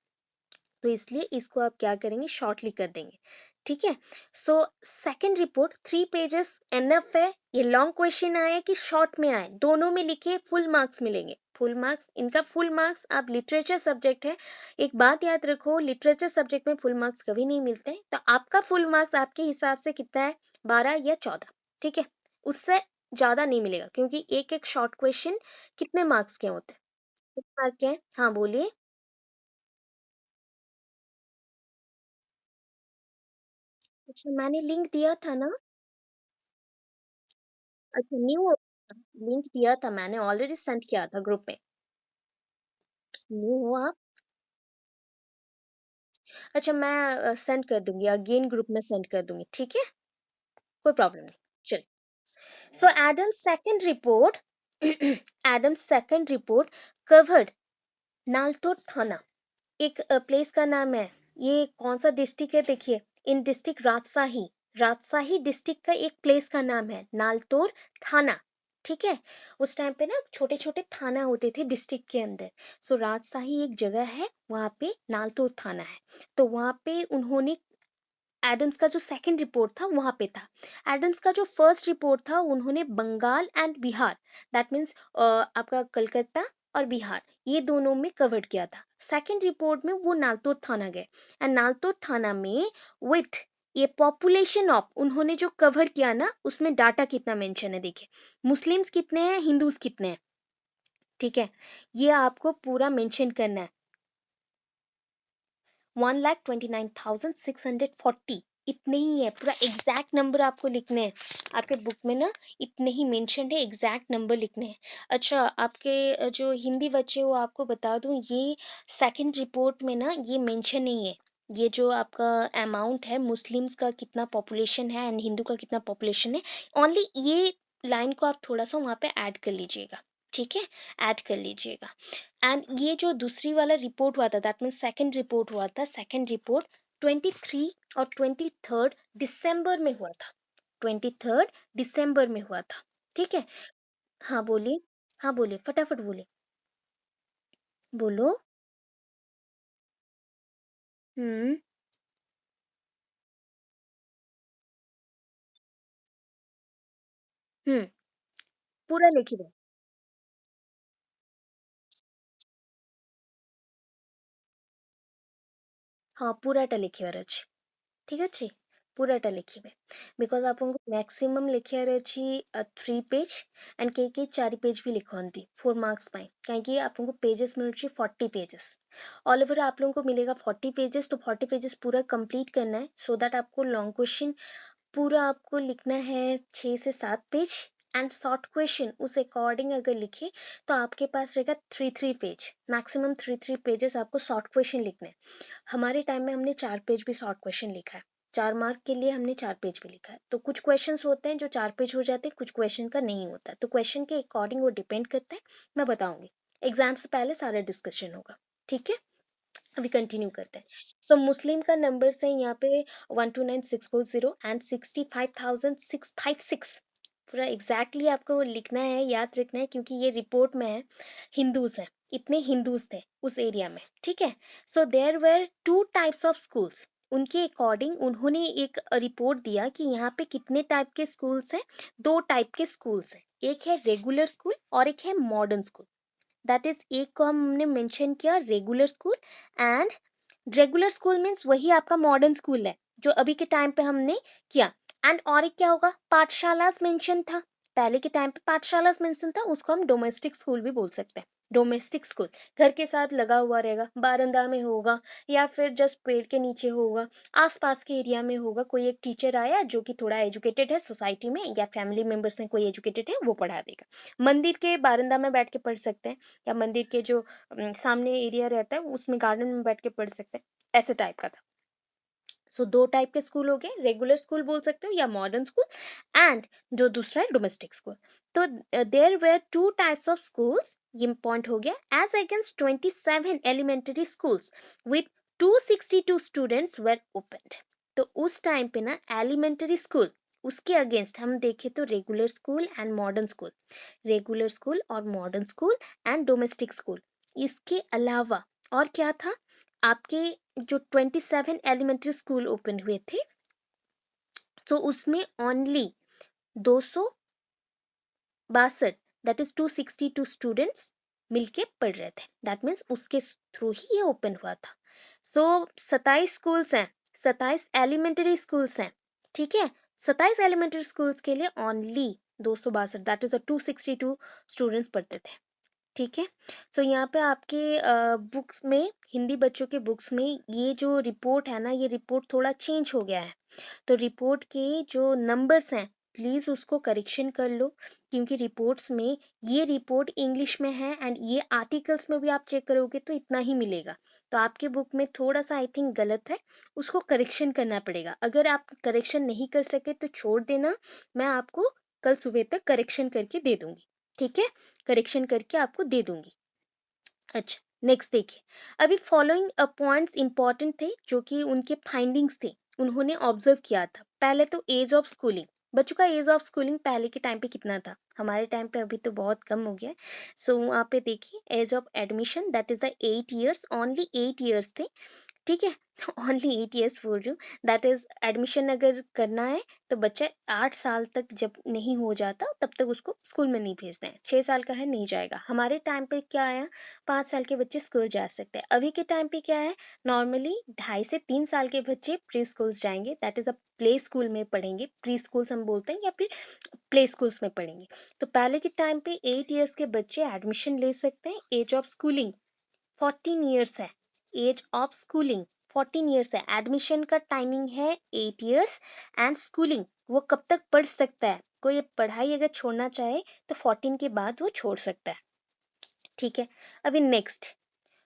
Speaker 1: तो इसलिए इसको आप क्या करेंगे, शॉर्टली कर देंगे। ठीक है। So second report 3 pages enough है। ये लॉन्ग क्वेश्चन आए कि शॉर्ट में आए, दोनों में लिखे फुल मार्क्स मिलेंगे। फुल मार्क्स, इनका फुल मार्क्स, आप लिटरेचर सब्जेक्ट है, एक बात याद रखो, लिटरेचर सब्जेक्ट में फुल मार्क्स कभी नहीं मिलते हैं, तो आपका फुल मार्क्स आपके हिसाब से कितना है, 12 या 14। ठीक है, उससे ज्यादा नहीं मिलेगा, क्योंकि एक एक शॉर्ट क्वेश्चन कितने मार्क्स के होते हैं, कितने मार्क के हैं? हाँ बोलिए। अच्छा, मैंने लिंक दिया था ना। अच्छा, न्यू लिंक दिया था मैंने, ऑलरेडी सेंड किया था ग्रुप में। न्यू हो आप? अच्छा, मैं सेंड कर दूंगी, अगेन ग्रुप में सेंड कर दूंगी, ठीक है, कोई प्रॉब्लम नहीं। चल, so Adam's second report Adam's second report covered नालतोट थाना, एक प्लेस का नाम है। ये कौन सा डिस्ट्रिक्ट है देखिए, इन डिस्ट्रिक्ट राजशाही, राजशाही डिस्ट्रिक्ट का एक प्लेस का नाम है नालतोर थाना। ठीक है, उस टाइम पे ना छोटे छोटे थाना होते थे डिस्ट्रिक्ट के अंदर। सो राजशाही एक जगह है, वहाँ पे नालतोर थाना है। तो वहाँ पे उन्होंने, एडम्स का जो सेकंड रिपोर्ट था वहाँ पे था। एडम्स का जो फर्स्ट रिपोर्ट था उन्होंने Bengal and Bihar, that means आपका कलकत्ता और बिहार, ये दोनों में कवर्ड किया था। सेकंड रिपोर्ट में वो नालतोट थाना गए, एंड नालतोट थाना में विथ ये पॉपुलेशन ऑफ उन्होंने जो कवर किया ना, उसमें डाटा कितना मेंशन है देखिए, मुस्लिम्स कितने हैं, हिंदूज कितने हैं। ठीक है, ये आपको पूरा मेंशन करना है। 1,29,640, इतने ही है, पूरा एग्जैक्ट नंबर आपको लिखने हैं। आपके बुक में ना इतने ही मेंशन है, एग्जैक्ट नंबर लिखने हैं। अच्छा, आपके जो हिंदी बच्चे हो, आपको बता दूं, ये सेकंड रिपोर्ट में ना ये मेंशन नहीं है। ये जो आपका अमाउंट है, मुस्लिम्स का कितना पॉपुलेशन है एंड हिंदू का कितना पॉपुलेशन है, ओनली ये लाइन को आप थोड़ा सा वहाँ पे ऐड कर लीजिएगा। ठीक है, ऐड कर लीजिएगा। एंड ये जो दूसरी वाला रिपोर्ट हुआ था, दैट मीन्स सेकंड रिपोर्ट हुआ था, सेकंड रिपोर्ट 23 और 23 दिसंबर में हुआ था। 23 दिसंबर में हुआ था। ठीक है। हाँ बोलिए, हाँ बोलिए, फटाफट बोलिए, बोलो। हम्म। हम्म। पूरा लिखिए। हाँ पूराटा लिखिବାର ଅଛି, ଠିକ ଅଛି, ପୁରାଟା ଲେଖିବେ। ବିକଜ ଆପଣଙ୍କୁ ମ୍ୟାକ୍ସିମମ୍ ଲେଖିବାର ଅଛି 3 ପେଜ୍, ଆଣ୍ଡ କେହି କେହି 4 ପେଜ୍ ବି ଲିଖନ୍ତି 4 ମାର୍क्स ପାଇଁ, କାହିଁକି ଆପଣଙ୍କୁ पेजेस मिलୁଛି 40 पेजेस। ऑल ओवर आप लोगों को मिलेगा 40 पेजेस, तो 40 पेजेस पूरा कंप्लीट करना है, सो दैट आपको लॉन्ग क्वेश्चन पूरा आपको लिखना है 6 से 7 पेज, एंड शॉर्ट क्वेश्चन उस अकॉर्डिंग अगर लिखे तो आपके पास रहेगा 3 3 पेज, मैक्सिमम 3 3 पेजेस आपको शॉर्ट क्वेश्चन लिखने हैं। हमारे टाइम में हमने 4 पेज भी शॉर्ट क्वेश्चन लिखा है, 4 मार्क के लिए हमने 4 पेज भी लिखा है। तो कुछ क्वेश्चंस होते हैं जो 4 पेज हो जाते हैं, कुछ क्वेश्चन का नहीं होता, तो क्वेश्चन के अकॉर्डिंग वो डिपेंड करता है। मैं बताऊंगी, एग्जाम से पहले सारा डिस्कशन होगा। ठीक है, अभी कंटिन्यू करते हैं। सो मुस्लिम का नंबर है यहाँ पे 129,640 एंड 65,656, पूरा एग्जैक्टली आपको लिखना है, याद रखना है, क्योंकि ये रिपोर्ट में है। हिंदूज हैं, इतने हिंदूज थे उस एरिया में। ठीक है। So there were 2 types of schools, उनके अकॉर्डिंग उन्होंने एक रिपोर्ट दिया कि यहाँ पे कितने टाइप के स्कूल्स हैं। 2 टाइप के स्कूल्स हैं, एक है रेगुलर स्कूल और एक है मॉडर्न स्कूल। दैट इज, एक को हमने मेंशन किया regular school, and regular school means वही आपका मॉडर्न स्कूल है जो अभी के टाइम पे हमने किया। एंड और एक क्या होगा, पाठशालास मेंशन था, पहले के टाइम पे पाठशालास मेंशन था, उसको हम डोमेस्टिक स्कूल भी बोल सकते हैं। डोमेस्टिक स्कूल घर के साथ लगा हुआ रहेगा, बारंदा में होगा, या फिर जस्ट पेड़ के नीचे होगा, आसपास के एरिया में होगा। कोई एक टीचर आया जो कि थोड़ा एजुकेटेड है सोसाइटी में, या फैमिली मेंबर्स में कोई एजुकेटेड है, वो पढ़ा देगा। मंदिर के बारंदा में बैठ के पढ़ सकते हैं, या मंदिर के जो सामने एरिया रहता है उसमें गार्डन में बैठ के पढ़ सकते हैं, ऐसे टाइप का था। सो 2 टाइप के स्कूल हो गए, रेगुलर स्कूल बोल सकते हो या मॉडर्न स्कूल, एंड जो दूसरा है डोमेस्टिक स्कूल। तो there were 2 types of schools, ये पॉइंट हो गया, as against 27 elementary schools with 262 students were opened. तो उस टाइम पे ना एलिमेंट्री स्कूल, उसके अगेंस्ट हम देखें तो regular school and modern school, regular school और modern school and domestic school, इसके अलावा और क्या था, आपके जो 27 एलिमेंट्री स्कूल ओपन हुए थे, तो उसमें ओनली 262, दैट इज 262 स्टूडेंट्स मिलके पढ़ रहे थे, दैट मीन्स उसके थ्रू ही ये ओपन हुआ था। सो 27 स्कूल्स हैं, 27 एलिमेंट्री स्कूल्स हैं, ठीक है। 27 एलिमेंट्री स्कूल्स के लिए ओनली 262, दैट इज 262 स्टूडेंट्स पढ़ते थे, ठीक है। सो यहाँ पे आपके बुक्स में, हिंदी बच्चों के बुक्स में ये जो रिपोर्ट है ना, ये रिपोर्ट थोड़ा चेंज हो गया है। तो रिपोर्ट के जो नंबर्स हैं, प्लीज़ उसको करेक्शन कर लो, क्योंकि रिपोर्ट्स में ये रिपोर्ट इंग्लिश में है एंड ये आर्टिकल्स में भी आप चेक करोगे तो इतना ही मिलेगा। तो आपके बुक में थोड़ा सा आई थिंक गलत है, उसको करेक्शन करना पड़ेगा। अगर आप करेक्शन नहीं कर सके तो छोड़ देना, मैं आपको कल सुबह तक करेक्शन करके दे दूंगी, ठीक है। करेक्शन करके आपको दे दूंगी। अच्छा, नेक्स्ट देखिए, अभी फॉलोइंग पॉइंट्स इंपॉर्टेंट थे जो कि उनके फाइंडिंग्स थे, उन्होंने ऑब्जर्व किया था। पहले तो एज ऑफ स्कूलिंग, बच्चों का एज ऑफ स्कूलिंग पहले के टाइम पे कितना था, हमारे टाइम पे अभी तो बहुत कम हो गया है। सो वहाँ पे देखिए, as of admission that is the 8 years, only 8 years थे, ठीक है। ओनली 8 years बोल रही हूँ, दैट इज एडमिशन अगर करना है तो बच्चा 8 साल तक जब नहीं हो जाता तब तक उसको स्कूल में नहीं भेजते हैं, 6 साल का है नहीं जाएगा। हमारे टाइम पे क्या आया, 5 साल के बच्चे स्कूल जा सकते हैं। अभी के टाइम पे क्या है, नॉर्मली 2.5 से 3 साल के बच्चे प्री स्कूल्स जाएंगे, that is a play school में पढ़ेंगे, प्री स्कूल्स हम बोलते हैं, या फिर प्ले स्कूल्स में पढ़ेंगे। तो पहले के टाइम पे 8 years के बच्चे एडमिशन ले सकते हैं, एज ऑफ स्कूलिंग 14 years है, एज ऑफ स्कूलिंग 14 years है, एडमिशन का टाइमिंग है 8 years, एंड स्कूलिंग वो कब तक पढ़ सकता है, कोई पढ़ाई अगर छोड़ना चाहे तो 14 के बाद वो छोड़ सकता है, ठीक है। अभी next,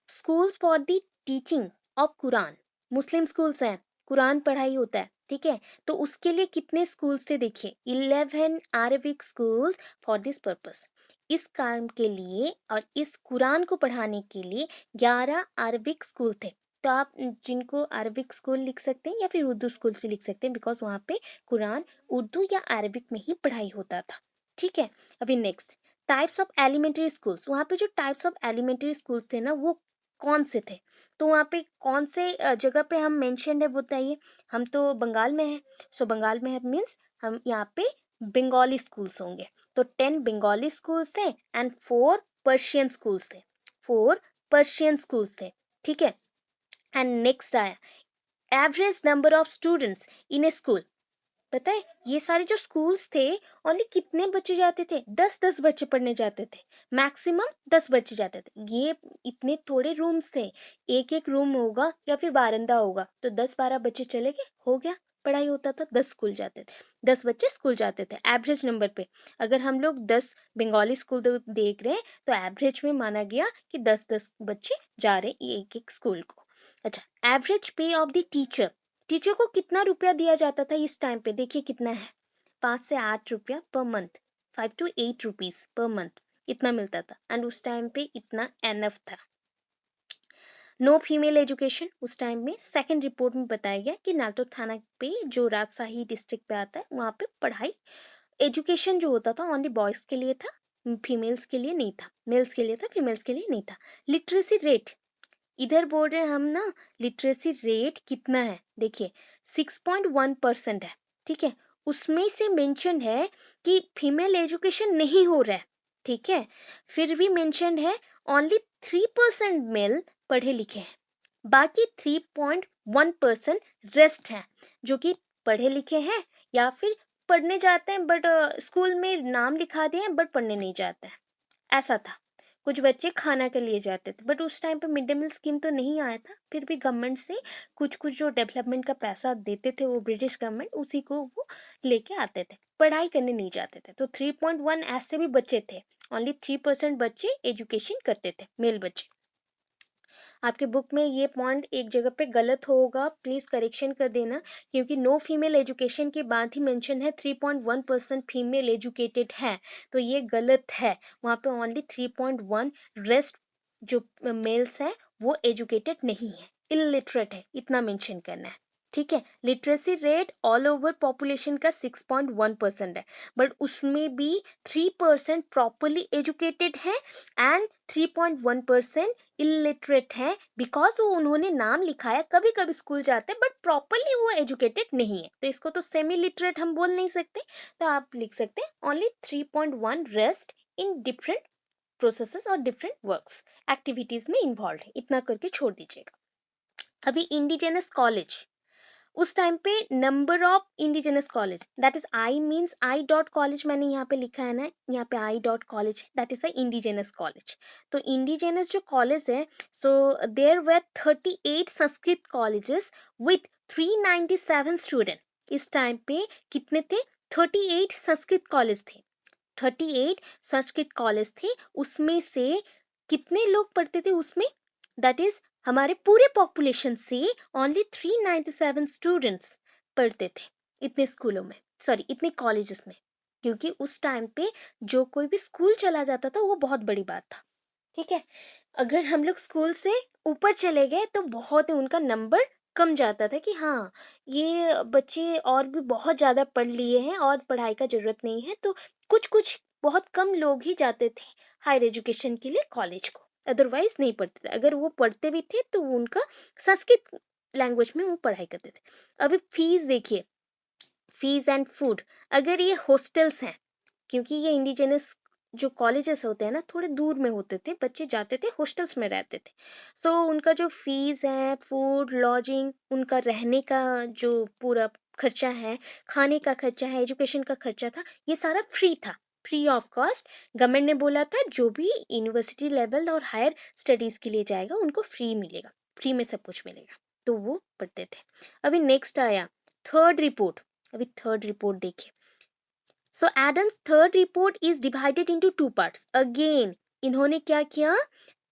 Speaker 1: schools for the teaching of Quran, Muslim schools हैं, कुरान पढ़ाई होता है, ठीक है। तो उसके लिए कितने स्कूल्स थे, देखिए 11 Arabic schools for this purpose, इस काम के लिए और इस कुरान को पढ़ाने के लिए 11 अरबिक स्कूल थे। तो आप जिनको अरबिक स्कूल लिख सकते हैं या फिर उर्दू स्कूल्स भी लिख सकते हैं, बिकॉज वहाँ पे कुरान उर्दू या अरबिक में ही पढ़ाई होता था, ठीक है। अभी next, types of elementary schools, वहाँ पे जो टाइप्स ऑफ एलिमेंट्री स्कूल्स थे ना, वो कौन से थे, तो वहाँ पे कौन से जगह पे हम मेंशन है बताइए। हम तो बंगाल में हैं, सो बंगाल में है मीन्स हम यहाँ पे बंगाली स्कूल्स होंगे। तो 10 बंगाली स्कूल्स थे एंड 4 पर्शियन स्कूल्स थे, 4 पर्शियन स्कूल्स थे, ठीक है। एंड नेक्स्ट आया average number of students in A school, पता है ये सारे जो स्कूल्स थे, ओनली कितने बच्चे जाते थे, 10-10 बच्चे पढ़ने जाते थे, मैक्सिमम 10 बच्चे जाते थे। ये इतने थोड़े रूम्स थे, एक एक रूम होगा या फिर बारंदा होगा, तो 10-12 बच्चे चले गए, हो गया, पढ़ाई होता था, 10 स्कूल जाते थे, 10 बच्चे स्कूल जाते थे एवरेज नंबर पे। अगर हम लोग 10 बंगाली स्कूल देख रहे हैं तो एवरेज में माना गया कि 10-10 बच्चे जा रहे हैं एक एक स्कूल को। अच्छा, एवरेज पे ऑफ द टीचर, टीचर को कितना रुपया दिया जाता था इस टाइम पे, देखिए कितना है, 5 से 8 रुपया per month, 5 to 8 rupees per month, इतना मिलता था। एंड उस टाइम पे इतना एनफ था। नो फीमेल एजुकेशन, उस टाइम में सेकंड रिपोर्ट में बताया गया कि नालतो थाना पे जो राजशाही डिस्ट्रिक्ट पे आता है, वहाँ पे पढ़ाई एजुकेशन जो होता था ओनली बॉयज़ के लिए था, फीमेल्स के लिए नहीं था, मेल्स के लिए था, फीमेल्स के लिए नहीं था। लिटरेसी रेट, इधर बोल रहे हैं हम ना, लिटरेसी रेट कितना है, देखिए 6.1% है, ठीक है। उसमें से मेंशन है कि फीमेल एजुकेशन नहीं हो रहा है, ठीक है। फिर भी मेंशन है ओनली 3% मेल पढ़े लिखे हैं, बाकी 3.1% रेस्ट हैं जो कि पढ़े लिखे हैं या फिर पढ़ने जाते हैं, बट स्कूल में नाम लिखा दिए हैं बट पढ़ने नहीं जाते हैं, ऐसा था। कुछ बच्चे खाना के लिए जाते थे, बट उस टाइम पे मिड डे मील स्कीम तो नहीं आया था, फिर भी गवर्नमेंट से कुछ कुछ जो डेवलपमेंट का पैसा देते थे वो ब्रिटिश गवर्नमेंट, उसी को वो लेके आते थे, पढ़ाई करने नहीं जाते थे। तो 3.1 ऐसे भी बच्चे थे, ओनली 3% बच्चे एजुकेशन करते थे, मेल बच्चे। आपके बुक में ये पॉइंट एक जगह पे गलत होगा, प्लीज़ करेक्शन कर देना, क्योंकि नो फीमेल एजुकेशन के बाद ही मेंशन है 3.1% फीमेल एजुकेटेड है, तो ये गलत है। वहाँ पे ओनली 3.1 रेस्ट जो मेल्स हैं वो एजुकेटेड नहीं है, इलिटरेट है, इतना मेंशन करना है। ठीक है, literacy rate all over population का 6.1% है, बट उसमें भी 3% प्रॉपरली एजुकेटेड है एंड 3.1% इलिटरेट है, बिकॉज वो उन्होंने नाम लिखा है, कभी कभी स्कूल जाते हैं बट प्रॉपरली वो एजुकेटेड नहीं है, तो इसको तो सेमी लिटरेट हम बोल नहीं सकते। तो आप लिख सकते हैं only 3.1 rest in different processes और डिफरेंट वर्क्स एक्टिविटीज में इन्वॉल्व है, इतना करके छोड़ दीजिएगा। अभी इंडिजिनस कॉलेज, उस टाइम पे number of indigenous college, that is I means I dot college मैंने यहाँ पे लिखा है ना, यहाँ पे आई डॉट कॉलेज है, that is the indigenous college. तो इंडिजिनस जो कॉलेज है, so there were 38 Sanskrit colleges with 397 student. इस टाइम पे कितने थे? 38 संस्कृत कॉलेज थे, 38 संस्कृत कॉलेज थे। उसमें से कितने लोग पढ़ते थे उसमें? दैट इज हमारे पूरे पॉपुलेशन से ओनली 397 स्टूडेंट्स पढ़ते थे इतने स्कूलों में, सॉरी इतने कॉलेजेस में, क्योंकि उस टाइम पे जो कोई भी स्कूल चला जाता था वो बहुत बड़ी बात था। ठीक है, अगर हम लोग स्कूल से ऊपर चले गए तो बहुत ही उनका नंबर कम जाता था कि हाँ ये बच्चे और भी बहुत ज़्यादा पढ़ लिए हैं और पढ़ाई का ज़रूरत नहीं है, तो कुछ कुछ बहुत कम लोग ही जाते थे हायर एजुकेशन के लिए कॉलेज को, अदरवाइज नहीं पढ़ते थे। अगर वो पढ़ते भी थे तो उनका संस्कृत लैंग्वेज में वो पढ़ाई करते थे। अभी फीस देखिए, फीस एंड फूड, अगर ये हॉस्टल्स हैं, क्योंकि ये इंडिजिनस जो कॉलेजेस होते हैं ना थोड़े दूर में होते थे, बच्चे जाते थे हॉस्टल्स में रहते थे, सो उनका जो फीस है, फूड लॉजिंग, उनका रहने का जो पूरा खर्चा है, खाने का खर्चा है, एजुकेशन का खर्चा था, ये सारा फ्री था, फ्री ऑफ कॉस्ट। गवर्नमेंट ने बोला था जो भी यूनिवर्सिटी लेवल और हायर स्टडीज़ के लिए जाएगा उनको फ्री मिलेगा, फ्री में सब कुछ मिलेगा, तो वो पढ़ते थे। अभी नेक्स्ट आया थर्ड रिपोर्ट। अभी थर्ड रिपोर्ट देखिए, so Adam's third report is divided into two parts. Again इन्होंने क्या किया,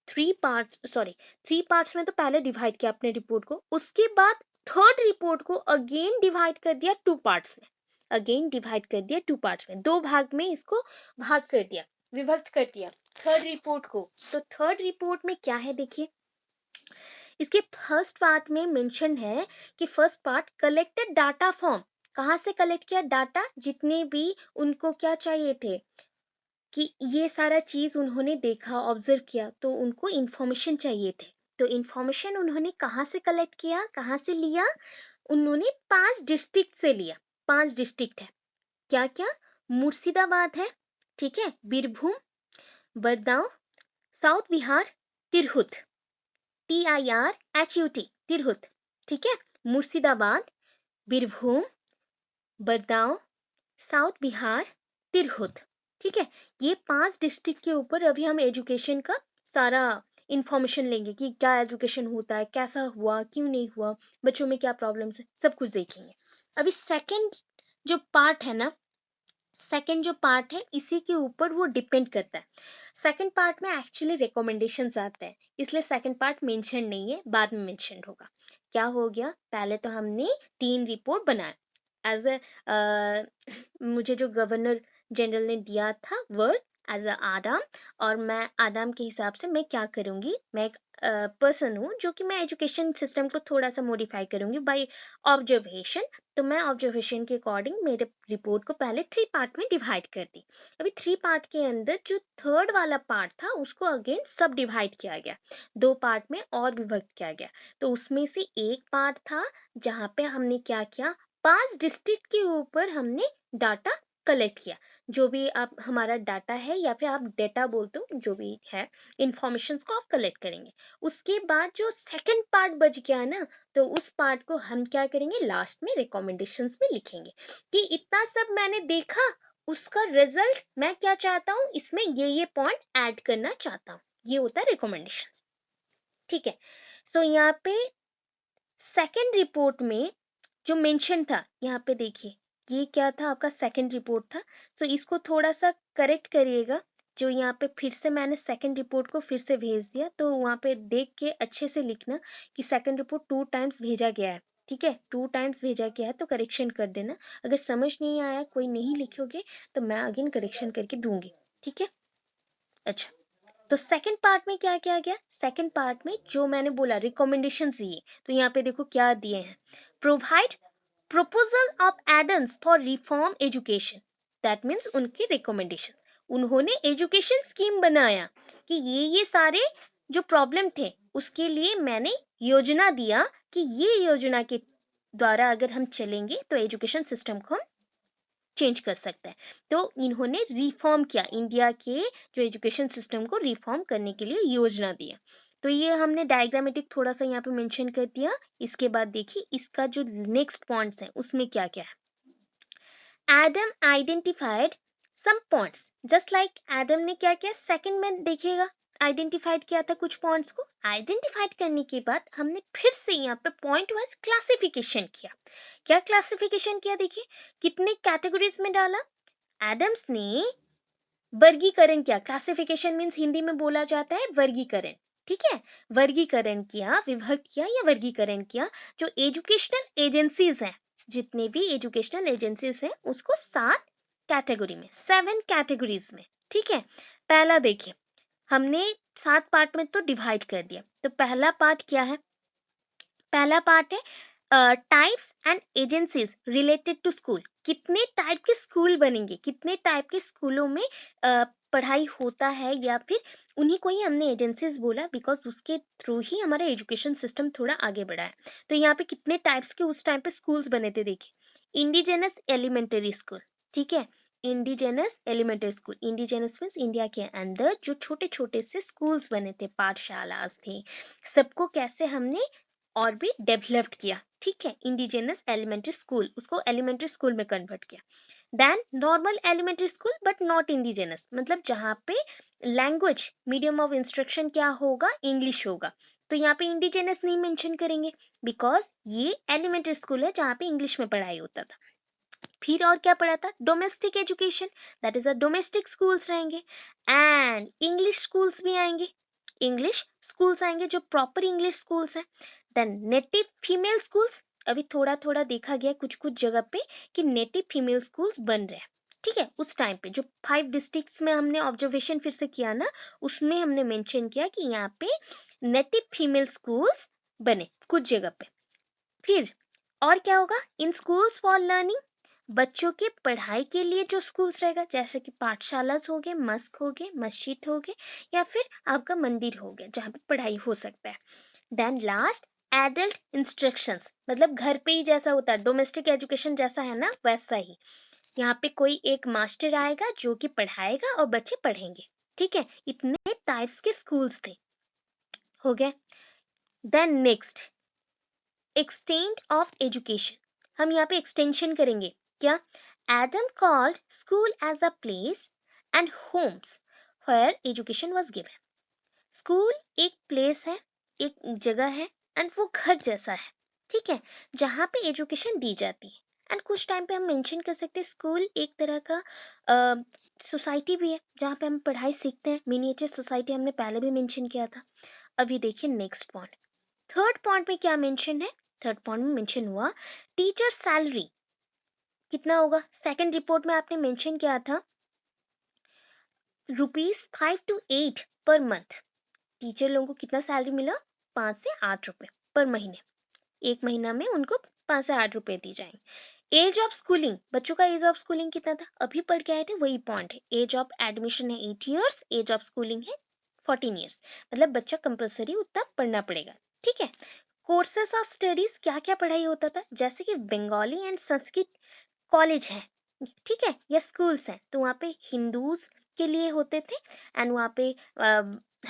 Speaker 1: थ्री पार्ट्स में तो पहले डिवाइड किया अपने रिपोर्ट को, उसके बाद थर्ड रिपोर्ट को अगेन डिवाइड कर दिया टू पार्ट्स में, अगेन डिवाइड कर दिया टू पार्ट्स में, दो भाग में इसको भाग कर दिया, विभक्त कर दिया थर्ड रिपोर्ट को। तो थर्ड रिपोर्ट में क्या है देखिए, इसके फर्स्ट पार्ट में मेंशन है कि first part collected data form, कहाँ से कलेक्ट किया डाटा, जितने भी उनको क्या चाहिए थे कि ये सारा चीज़ उन्होंने देखा ऑब्जर्व किया, तो उनको इन्फॉर्मेशन चाहिए थे, तो इन्फॉर्मेशन उन्होंने कहाँ से कलेक्ट किया, कहाँ से लिया, उन्होंने 5 डिस्ट्रिक्ट से लिया। 5 डिस्ट्रिक्ट है, क्या क्या? मुर्शिदाबाद है, ठीक है, बीरभूम, बरदाव, साउथ बिहार, तिरहुत, TIRHUT, तिरहुत, ठीक है, मुर्शिदाबाद, बीरभूम, बरदाव, साउथ बिहार, तिरहुत, ठीक है। ये 5 डिस्ट्रिक्ट के ऊपर अभी हम एजुकेशन का सारा इंफॉर्मेशन लेंगे कि क्या एजुकेशन होता है, कैसा हुआ, क्यों नहीं हुआ, बच्चों में क्या प्रॉब्लम्स है, सब कुछ देखेंगे। अभी सेकंड जो पार्ट है ना, सेकंड जो पार्ट है इसी के ऊपर वो डिपेंड करता है। सेकंड पार्ट में एक्चुअली रिकमेंडेशंस आते हैं, इसलिए सेकंड पार्ट मेंशन नहीं है, बाद में मेंशन होगा। क्या हो गया, पहले तो हमने 3 रिपोर्ट बनाए एज ए मुझे जो गवर्नर जनरल ने दिया था वर्ड एज अ आदाम, और मैं आदाम के हिसाब से मैं क्या करूँगी, मैं एक पर्सन हूँ जो कि मैं एजुकेशन सिस्टम को थोड़ा सा मॉडिफाई करूँगी बाय ऑब्जर्वेशन, तो मैं ऑब्जर्वेशन के अकॉर्डिंग मेरे रिपोर्ट को पहले 3 पार्ट में डिवाइड कर दी। अभी 3 पार्ट के अंदर जो थर्ड वाला पार्ट था उसको अगेन सब डिवाइड किया गया, 2 पार्ट में और विभक्त किया गया। तो उसमें से एक पार्ट था जहाँ पे हमने क्या किया, 5 डिस्ट्रिक्ट के ऊपर हमने डाटा कलेक्ट किया, जो भी आप हमारा डाटा है या फिर आप डेटा बोलते हो, जो भी है इंफॉर्मेशंस को आप कलेक्ट करेंगे। उसके बाद जो सेकंड पार्ट बच गया ना, तो उस पार्ट को हम क्या करेंगे, लास्ट में रिकमेंडेशंस में लिखेंगे कि इतना सब मैंने देखा, उसका रिजल्ट मैं क्या चाहता हूँ, इसमें ये पॉइंट ऐड करना चाहता हूँ, ये होता है रिकमेंडेशन। ठीक है, सो यहाँ पे सेकंड रिपोर्ट में जो मेंशन था, यहाँ पे देखिए ये क्या था, आपका सेकंड रिपोर्ट था, तो इसको थोड़ा सा करेक्ट करिएगा। जो यहाँ पे फिर से मैंने सेकंड रिपोर्ट को फिर से भेज दिया, तो वहाँ पे देख के अच्छे से लिखना कि सेकंड रिपोर्ट 2 टाइम्स भेजा गया है, ठीक है, 2 टाइम्स भेजा गया है, तो करेक्शन कर देना। अगर समझ नहीं आया, कोई नहीं लिखोगे, तो मैं अगेन करेक्शन करके दूंगी, ठीक है। अच्छा, तो सेकंड पार्ट में क्या क्या गया, सेकंड पार्ट में जो मैंने बोला रिकमेंडेशंस दिए, तो यहाँ पे देखो क्या दिए हैं, provide proposal of Adams for reform education, that means उनके रिकमेंडेशन, उन्होंने एजुकेशन स्कीम बनाया कि ये सारे जो प्रॉब्लम थे उसके लिए मैंने योजना दिया कि ये योजना के द्वारा अगर हम चलेंगे तो एजुकेशन सिस्टम को हम चेंज कर सकते हैं। तो इन्होंने रिफॉर्म किया, इंडिया के जो एजुकेशन सिस्टम को रिफॉर्म करने के लिए योजना दिया। तो ये हमने डायग्रामेटिक थोड़ा सा यहाँ पे मेंशन कर दिया। इसके बाद देखिए इसका जो नेक्स्ट पॉइंट्स है उसमें क्या क्या है। Adam identified some points, just like Adam ने क्या किया, सेकंड में देखिएगा आइडेंटिफाइड किया था कुछ पॉइंट्स को, आइडेंटिफाइड करने के बाद हमने फिर से यहाँ पे पॉइंट वाइज क्लासिफिकेशन किया। क्या क्लासिफिकेशन किया देखिए, कितने कैटेगरीज में डाला, एडम्स ने वर्गीकरण किया, क्लासिफिकेशन मीन्स हिंदी में बोला जाता है वर्गीकरण, ठीक है, वर्गीकरण किया, विभक्त किया या वर्गीकरण किया, जो एजुकेशनल एजेंसीज हैं, जितने भी एजुकेशनल एजेंसीज हैं उसको 7 कैटेगरी में, 7 कैटेगरीज में, ठीक है। पहला देखिए हमने 7 पार्ट में तो डिवाइड कर दिया, तो पहला पार्ट क्या है, पहला पार्ट है types and agencies related to school, कितने टाइप के स्कूल बनेंगे, कितने टाइप के स्कूलों में पढ़ाई होता है, या फिर उन्हीं को ही हमने एजेंसीज बोला बिकॉज उसके थ्रू ही हमारा एजुकेशन सिस्टम थोड़ा आगे बढ़ा है। तो यहाँ पे कितने टाइप्स के उस टाइम पे स्कूल्स बने थे देखिए, इंडिजेनस एलिमेंटरी स्कूल, ठीक है, indigenous elementary school, indigenous means India के अंदर जो छोटे छोटे से स्कूल्स बने थे, पाठशालास थे, सबको कैसे हमने और भी डेवलप्ड किया, ठीक है, इंडिजिनस एलिमेंट्री स्कूल, उसको एलिमेंट्री स्कूल में कन्वर्ट किया। Then normal elementary school but not indigenous, मतलब जहाँ पे लैंग्वेज मीडियम ऑफ इंस्ट्रक्शन क्या होगा, इंग्लिश होगा, तो यहाँ पे इंडिजिनस नहीं मेंशन करेंगे बिकॉज ये एलिमेंट्री स्कूल है जहाँ पे इंग्लिश में पढ़ाई होता था। फिर और क्या पढ़ा था, domestic education, that is a domestic schools रहेंगे, एंड इंग्लिश स्कूल्स भी आएंगे, इंग्लिश स्कूल्स आएंगे जो प्रॉपर इंग्लिश स्कूल्स हैं। देन नेटिव फीमेल स्कूल्स, अभी थोड़ा थोड़ा देखा गया कुछ कुछ जगह पे कि नेटिव फीमेल स्कूल्स बन रहे हैं, ठीक है, उस टाइम पे जो 5 डिस्ट्रिक्ट्स में हमने ऑब्जर्वेशन फिर से किया ना, उसमें हमने मेंशन किया कि यहाँ पे नेटिव फीमेल स्कूल्स बने कुछ जगह पे। फिर और क्या होगा, इन स्कूल्स फॉर लर्निंग, बच्चों के पढ़ाई के लिए जो स्कूल्स रहेगा, जैसे कि पाठशाला हो गए, मस्क हो गए, मस्जिद हो गए, या फिर आपका मंदिर हो गया जहाँ पे पढ़ाई हो सकता है। देन लास्ट एडल्ट इंस्ट्रक्शंस, मतलब घर पे ही जैसा होता है डोमेस्टिक एजुकेशन जैसा है ना वैसा ही, यहाँ पे कोई एक मास्टर आएगा जो कि पढ़ाएगा और बच्चे पढ़ेंगे, ठीक है, इतने टाइप्स के स्कूल्स थे, हो गए। Then next extend of education, हम यहाँ पे एक्सटेंशन करेंगे, क्या, Adam called school as a place and homes where education was given, school एक प्लेस है, एक जगह है, एंड वो घर जैसा है, ठीक है, जहाँ पे एजुकेशन दी जाती है। एंड कुछ टाइम पे हम मेंशन कर सकते हैं स्कूल एक तरह का सोसाइटी भी है जहाँ पे हम पढ़ाई सीखते हैं, मिनिएचर सोसाइटी हमने पहले भी मेंशन किया था। अभी देखिए नेक्स्ट पॉइंट, थर्ड पॉइंट में क्या मेंशन है, थर्ड पॉइंट में मेंशन हुआ टीचर सैलरी कितना होगा, सेकंड रिपोर्ट में आपने मेंशन किया था ₹5 to 8 पर मंथ, टीचर लोगों को कितना सैलरी मिला, 5 से 8 रुपए पर महीने, एक महीना में उनको 5 से 8 रुपए दी जाएंगे। एज ऑफ स्कूलिंग, बच्चों का एज ऑफ स्कूलिंग कितना था, अभी पढ़ के आए थे वही पॉइंट है, एज ऑफ एडमिशन है 8 years, एज ऑफ स्कूलिंग है 14 years, मतलब बच्चा कंपलसरी उतना पढ़ना पड़ेगा, ठीक है। कोर्सेस ऑफ स्टडीज, क्या क्या पढ़ाई होता था, जैसे कि बंगाली एंड संस्कृत कॉलेज है, ठीक है, या स्कूल्स हैं, तो वहाँ पे हिंदूज के लिए होते थे, एंड वहाँ पे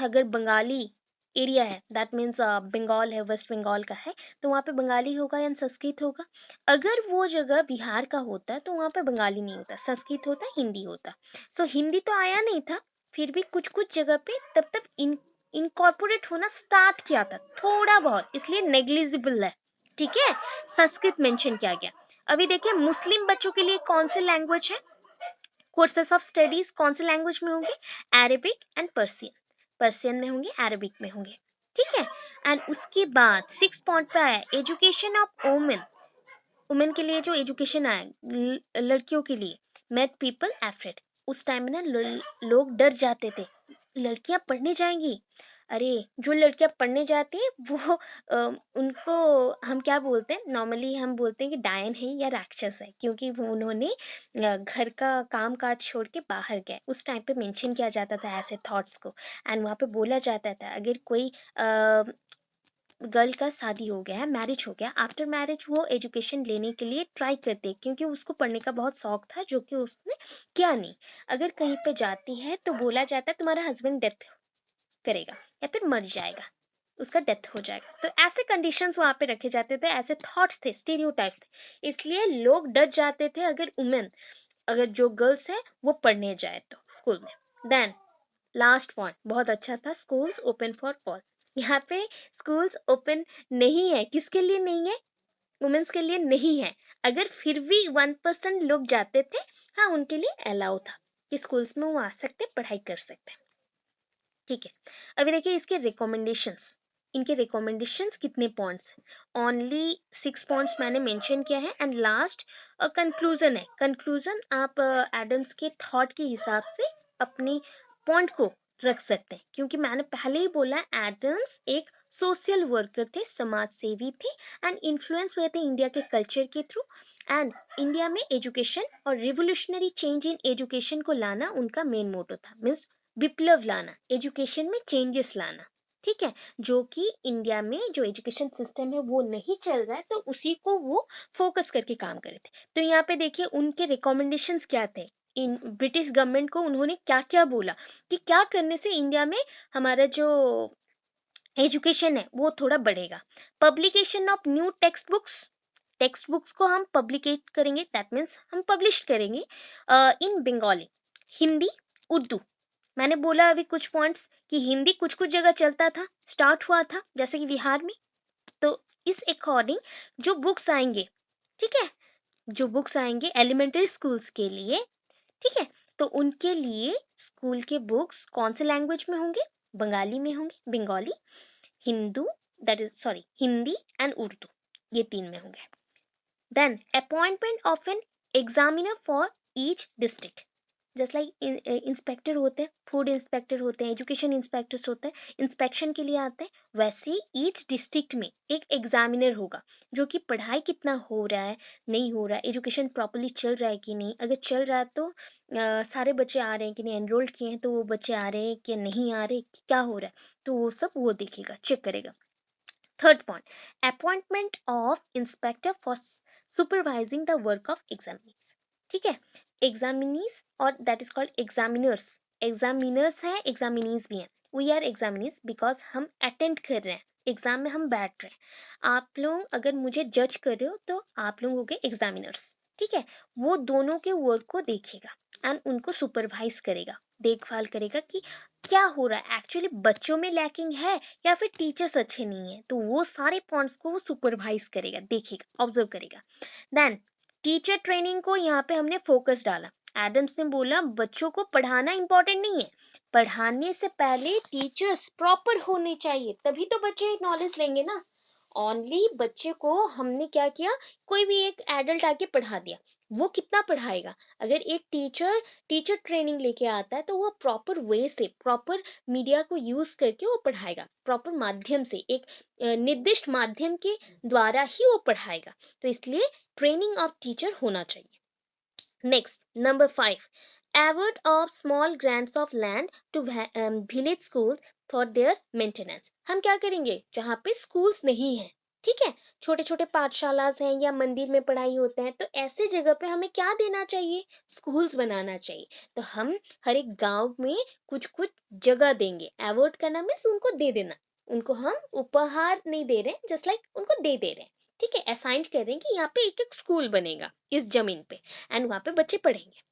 Speaker 1: अगर बंगाली एरिया है, दैट मीन्स बंगाल है, वेस्ट बंगाल का है, तो वहाँ पे बंगाली होगा या संस्कृत होगा। अगर वो जगह बिहार का होता है तो वहाँ पे बंगाली नहीं होता, संस्कृत होता, हिंदी होता। सो हिंदी तो आया नहीं था, फिर भी कुछ कुछ जगह पे तब तक इनकॉर्पोरेट होना स्टार्ट किया था थोड़ा बहुत, इसलिए नेग्लिजिबल है, ठीक है, संस्कृत मेंशन किया गया। अभी देखिए मुस्लिम बच्चों के लिए कौन से लैंग्वेज है, कोर्सेस ऑफ स्टडीज कौन से लैंग्वेज में होंगे, अरेबिक एंड पर्सियन, पर्सियन में होंगे, अरेबिक में होंगे, ठीक है। एंड उसके बाद 6 पॉइंट पे आया एजुकेशन ऑफ वुमेन, वुमेन के लिए जो एजुकेशन आया लड़कियों के लिए, मेड पीपल एफ्रेड, उस टाइम में ना लोग डर जाते थे लड़कियां पढ़ने जाएंगी। अरे, जो लड़कियां पढ़ने जाती हैं वो उनको हम क्या बोलते हैं, नॉर्मली हम बोलते हैं कि डायन है या राक्षस है, क्योंकि वो उन्होंने घर का काम काज छोड़ के बाहर गए। उस टाइम पे मेंशन किया जाता था ऐसे थॉट्स को। एंड वहाँ पे बोला जाता था, अगर कोई गर्ल का शादी हो गया है, मैरिज हो गया, आफ्टर मैरिज वो एजुकेशन लेने के लिए ट्राई करती है, क्योंकि उसको पढ़ने का बहुत शौक था, जो कि उसने किया नहीं। अगर कहीं पे जाती है तो बोला जाता है तुम्हारा हस्बैंड डेथ करेगा या फिर मर जाएगा, उसका डेथ हो जाएगा। तो ऐसे कंडीशंस वहाँ पे रखे जाते थे, ऐसे थॉट्स थे, स्टीरियोटाइप थे, इसलिए लोग डर जाते थे अगर वुमेन, अगर जो गर्ल्स है वो पढ़ने जाए तो स्कूल में। देन लास्ट पॉइंट बहुत अच्छा था, स्कूल्स ओपन फॉर ऑल। यहाँ पे स्कूल्स ओपन नहीं है, किसके लिए नहीं है? वुमेन्स के लिए नहीं है। अगर फिर भी 1% लोग जाते थे, हाँ उनके लिए अलाउ था कि स्कूल्स में वो आ सकते, पढ़ाई कर सकते। ठीक है, अभी देखिए इसके रिकमेंडेशंस, इनके रिकमेंडेशंस कितने पॉइंट्स हैं? ओनली 6 पॉइंट्स मैंने मेंशन किया है, एंड लास्ट कंक्लूजन है। कंक्लूजन आप एडम्स के थॉट के हिसाब से अपनी पॉइंट को रख सकते हैं, क्योंकि मैंने पहले ही बोला एडम्स एक सोशल वर्कर थे, समाज सेवी थे, एंड इन्फ्लुएंस हुए थे इंडिया के कल्चर के थ्रू। एंड इंडिया में एजुकेशन और रिवोल्यूशनरी चेंज इन एजुकेशन को लाना उनका मेन मोटो था, मीन्स विप्लव लाना, एजुकेशन में चेंजेस लाना। ठीक है, जो कि इंडिया में जो एजुकेशन सिस्टम है वो नहीं चल रहा है, तो उसी को वो फोकस करके काम करे थे। तो यहाँ पे देखिए उनके रिकमेंडेशंस क्या थे, इन ब्रिटिश गवर्नमेंट को उन्होंने क्या क्या बोला कि क्या करने से इंडिया में हमारा जो एजुकेशन है वो थोड़ा बढ़ेगा। Publication of new text books, text books को हम पब्लिकेट करेंगे, दैट मीन्स हम पब्लिश करेंगे इन बंगाली, हिंदी, उर्दू। मैंने बोला अभी कुछ पॉइंट्स कि हिंदी कुछ कुछ जगह चलता था, स्टार्ट हुआ था, जैसे कि बिहार में। तो इस अकॉर्डिंग जो बुक्स आएंगे, ठीक है, जो बुक्स आएंगे एलिमेंट्री स्कूल्स के लिए, ठीक है, तो उनके लिए स्कूल के बुक्स कौन से लैंग्वेज में होंगे? बंगाली में होंगे, Bengali, Hindu, that is sorry Hindi and Urdu, ये तीन में होंगे। Then appointment of an examiner for each district, just like inspector होते हैं, फूड इंस्पेक्टर होते हैं, एजुकेशन इंस्पेक्टर्स होते हैं, इंस्पेक्शन के लिए आते हैं, वैसे ही ईच डिस्ट्रिक्ट में एक एग्जामिनर होगा, जो कि पढ़ाई कितना हो रहा है, नहीं हो रहा है, एजुकेशन प्रॉपरली चल रहा है कि नहीं, अगर चल रहा है तो सारे बच्चे आ रहे हैं कि नहीं, एनरोल्ड किए हैं तो वो बच्चे आ रहे हैं कि नहीं आ रहे, क्या हो रहा है, तो वो सब वो देखेगा, चेक करेगा। Third point, appointment of inspector for supervising the work of examinees. ठीक है, एग्जामिनीज और that is called examiners, examiners हैं, एग्जामिनीज भी हैं। वी आर एग्जामिनीज बिकॉज हम अटेंड कर रहे हैं, एग्जाम में हम बैठ रहे हैं। आप लोग अगर मुझे जज कर रहे हो तो आप लोग हो गए एग्जामिनर्स। ठीक है, वो दोनों के वर्क को देखेगा एंड उनको सुपरवाइज करेगा, देखभाल करेगा कि क्या हो रहा है, एक्चुअली बच्चों में लैकिंग है या फिर टीचर्स अच्छे नहीं है, तो वो सारे पॉइंट्स को वो सुपरवाइज करेगा, देखेगा, ऑब्जर्व करेगा। देन टीचर ट्रेनिंग को यहाँ पे हमने फोकस डाला। एडम्स ने बोला बच्चों को पढ़ाना इंपॉर्टेंट नहीं है, पढ़ाने से पहले टीचर्स प्रॉपर होने चाहिए, तभी तो बच्चे नॉलेज लेंगे ना। ओनली बच्चे को हमने क्या किया, कोई भी एक एडल्ट आके पढ़ा दिया, वो कितना पढ़ाएगा? अगर एक टीचर टीचर ट्रेनिंग लेके आता है तो वो प्रॉपर वे से, प्रॉपर मीडिया को यूज करके वो पढ़ाएगा, प्रॉपर माध्यम से, एक निर्दिष्ट माध्यम के द्वारा ही वो पढ़ाएगा। तो इसलिए ट्रेनिंग ऑफ टीचर होना चाहिए। Next number 5, award of small grants of land to village schools for their maintenance। हम क्या करेंगे, जहाँ पे स्कूल्स नहीं है, ठीक है, छोटे छोटे पाठशालास हैं या मंदिर में पढ़ाई होते हैं, तो ऐसे जगह पे हमें क्या देना चाहिए, स्कूल्स बनाना चाहिए। तो हम हर एक गांव में कुछ कुछ जगह देंगे, अवार्ड करना मीन्स उनको दे देना, उनको हम उपहार नहीं दे रहे, जस्ट लाइक उनको दे रहे हैं। ठीक है, असाइंड कर रहे हैं कि यहाँ पे एक एक स्कूल बनेगा इस जमीन पे, एंड वहाँ पे बच्चे पढ़ेंगे।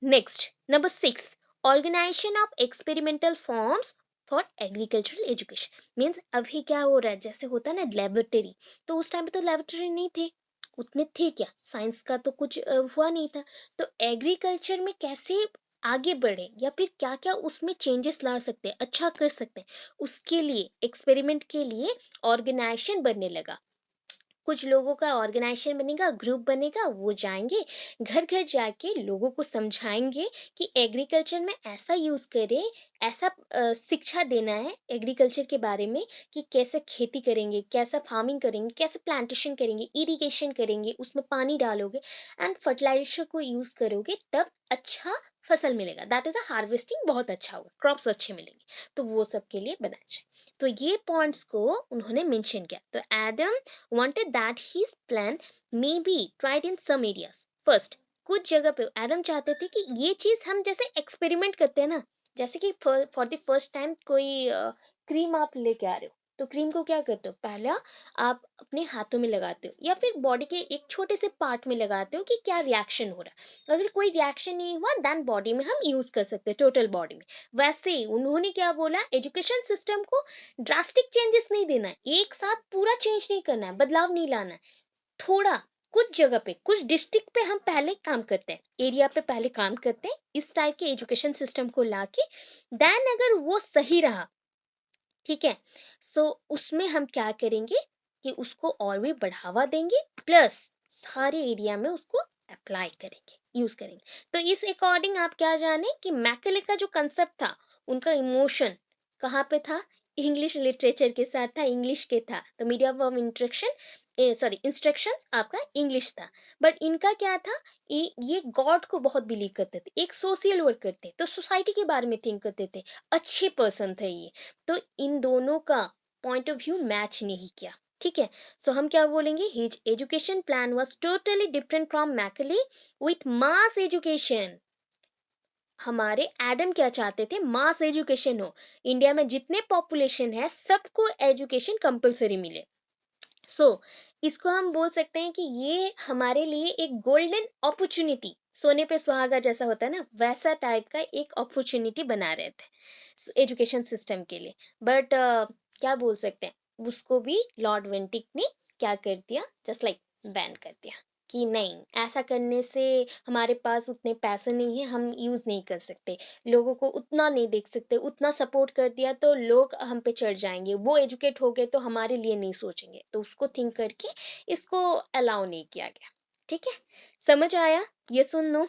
Speaker 1: Next number 6, organisation of experimental forms for agricultural education. Means अभी क्या हो रहा है, जैसे होता है ना लेबोरेटरी, तो उस टाइम पे तो लेबोरेटरी नहीं थे, उतने थे क्या, साइंस का तो कुछ हुआ नहीं था। तो एग्रीकल्चर में कैसे आगे बढ़े या फिर क्या क्या उसमें चेंजेस ला सकते हैं, अच्छा कर सकते हैं, उसके लिए एक्सपेरिमेंट के लिए ऑर्गेनाइजेशन बनने लगा। कुछ लोगों का ऑर्गेनाइजेशन बनेगा, ग्रुप बनेगा, वो जाएँगे, घर-घर जाके लोगों को समझाएँगे कि एग्रीकल्चर में ऐसा यूज़ करें, ऐसा शिक्षा देना है एग्रीकल्चर के बारे में कि कैसे खेती करेंगे, कैसा फार्मिंग करेंगे, कैसे प्लांटेशन करेंगे, इरिगेशन करेंगे, उसमें पानी डालोगे एंड फर्टिलाइज़र को यूज़ करोगे तब अच्छा फसल मिलेगा। दैट इज़ अ हार्वेस्टिंग बहुत अच्छा होगा, क्रॉप्स अच्छे मिलेंगे। तो वो सब के लिए बनाना चाहिए। तो ये पॉइंट्स को उन्होंने मेंशन किया। तो Adam wanted that his plan may be tried in some areas first। कुछ जगह पे एडम चाहते थे कि ये चीज हम जैसे एक्सपेरिमेंट करते हैं ना, जैसे कि फॉर द फर्स्ट टाइम कोई क्रीम आप लेके आ रहे हो, तो क्रीम को क्या करते हो, पहला आप अपने हाथों में लगाते हो या फिर बॉडी के एक छोटे से पार्ट में लगाते हो कि क्या रिएक्शन हो रहा है। अगर कोई रिएक्शन नहीं हुआ देन बॉडी में हम यूज कर सकते हैं, टोटल बॉडी में। वैसे ही उन्होंने क्या बोला, एजुकेशन सिस्टम को ड्रास्टिक चेंजेस नहीं देना है, एक साथ पूरा चेंज नहीं करना है, बदलाव नहीं लाना है। थोड़ा कुछ जगह पे, कुछ डिस्ट्रिक्ट पे हम पहले काम करते हैं, एरिया पे पहले काम करते हैं इस टाइप के एजुकेशन सिस्टम को लाके, देन अगर वो सही रहा, ठीक है, सो उसमें हम क्या करेंगे कि उसको और भी बढ़ावा देंगे, प्लस सारे एरिया में उसको अप्लाई करेंगे, यूज करेंगे। तो इस अकॉर्डिंग आप क्या जाने कि मैकले का जो कंसेप्ट था, उनका इमोशन कहाँ पे था, इंग्लिश लिटरेचर के साथ था, इंग्लिश के था, तो medium of instruction, sorry instructions आपका इंग्लिश था। बट इनका क्या था, ये गॉड को बहुत बिलीव करते थे, एक सोशल वर्कर थे, तो सोसाइटी के बारे में थिंक करते थे, अच्छे पर्सन थे ये। तो इन दोनों का पॉइंट ऑफ व्यू मैच नहीं किया, ठीक है। सो हम क्या बोलेंगे, his education plan was totally different from McClay with mass education. हमारे एडम क्या चाहते थे, मास एजुकेशन हो, इंडिया में जितने पॉपुलेशन है सबको एजुकेशन कंपलसरी मिले। सो इसको हम बोल सकते हैं कि ये हमारे लिए एक गोल्डन अपॉर्चुनिटी, सोने पे सुहागा जैसा होता है ना, वैसा टाइप का एक अपॉर्चुनिटी बना रहे थे एजुकेशन सिस्टम के लिए। बट क्या बोल सकते हैं, उसको भी लॉर्ड वेंटिक ने क्या कर दिया, जस्ट लाइक बैन कर दिया कि नहीं, ऐसा करने से हमारे पास उतने पैसे नहीं है, हम यूज़ नहीं कर सकते, लोगों को उतना नहीं देख सकते, उतना सपोर्ट कर दिया तो लोग हम पे चढ़ जाएंगे, वो एजुकेट हो गए तो हमारे लिए नहीं सोचेंगे, तो उसको थिंक करके इसको अलाउ नहीं किया गया। ठीक है, समझ आया, ये सुन लो।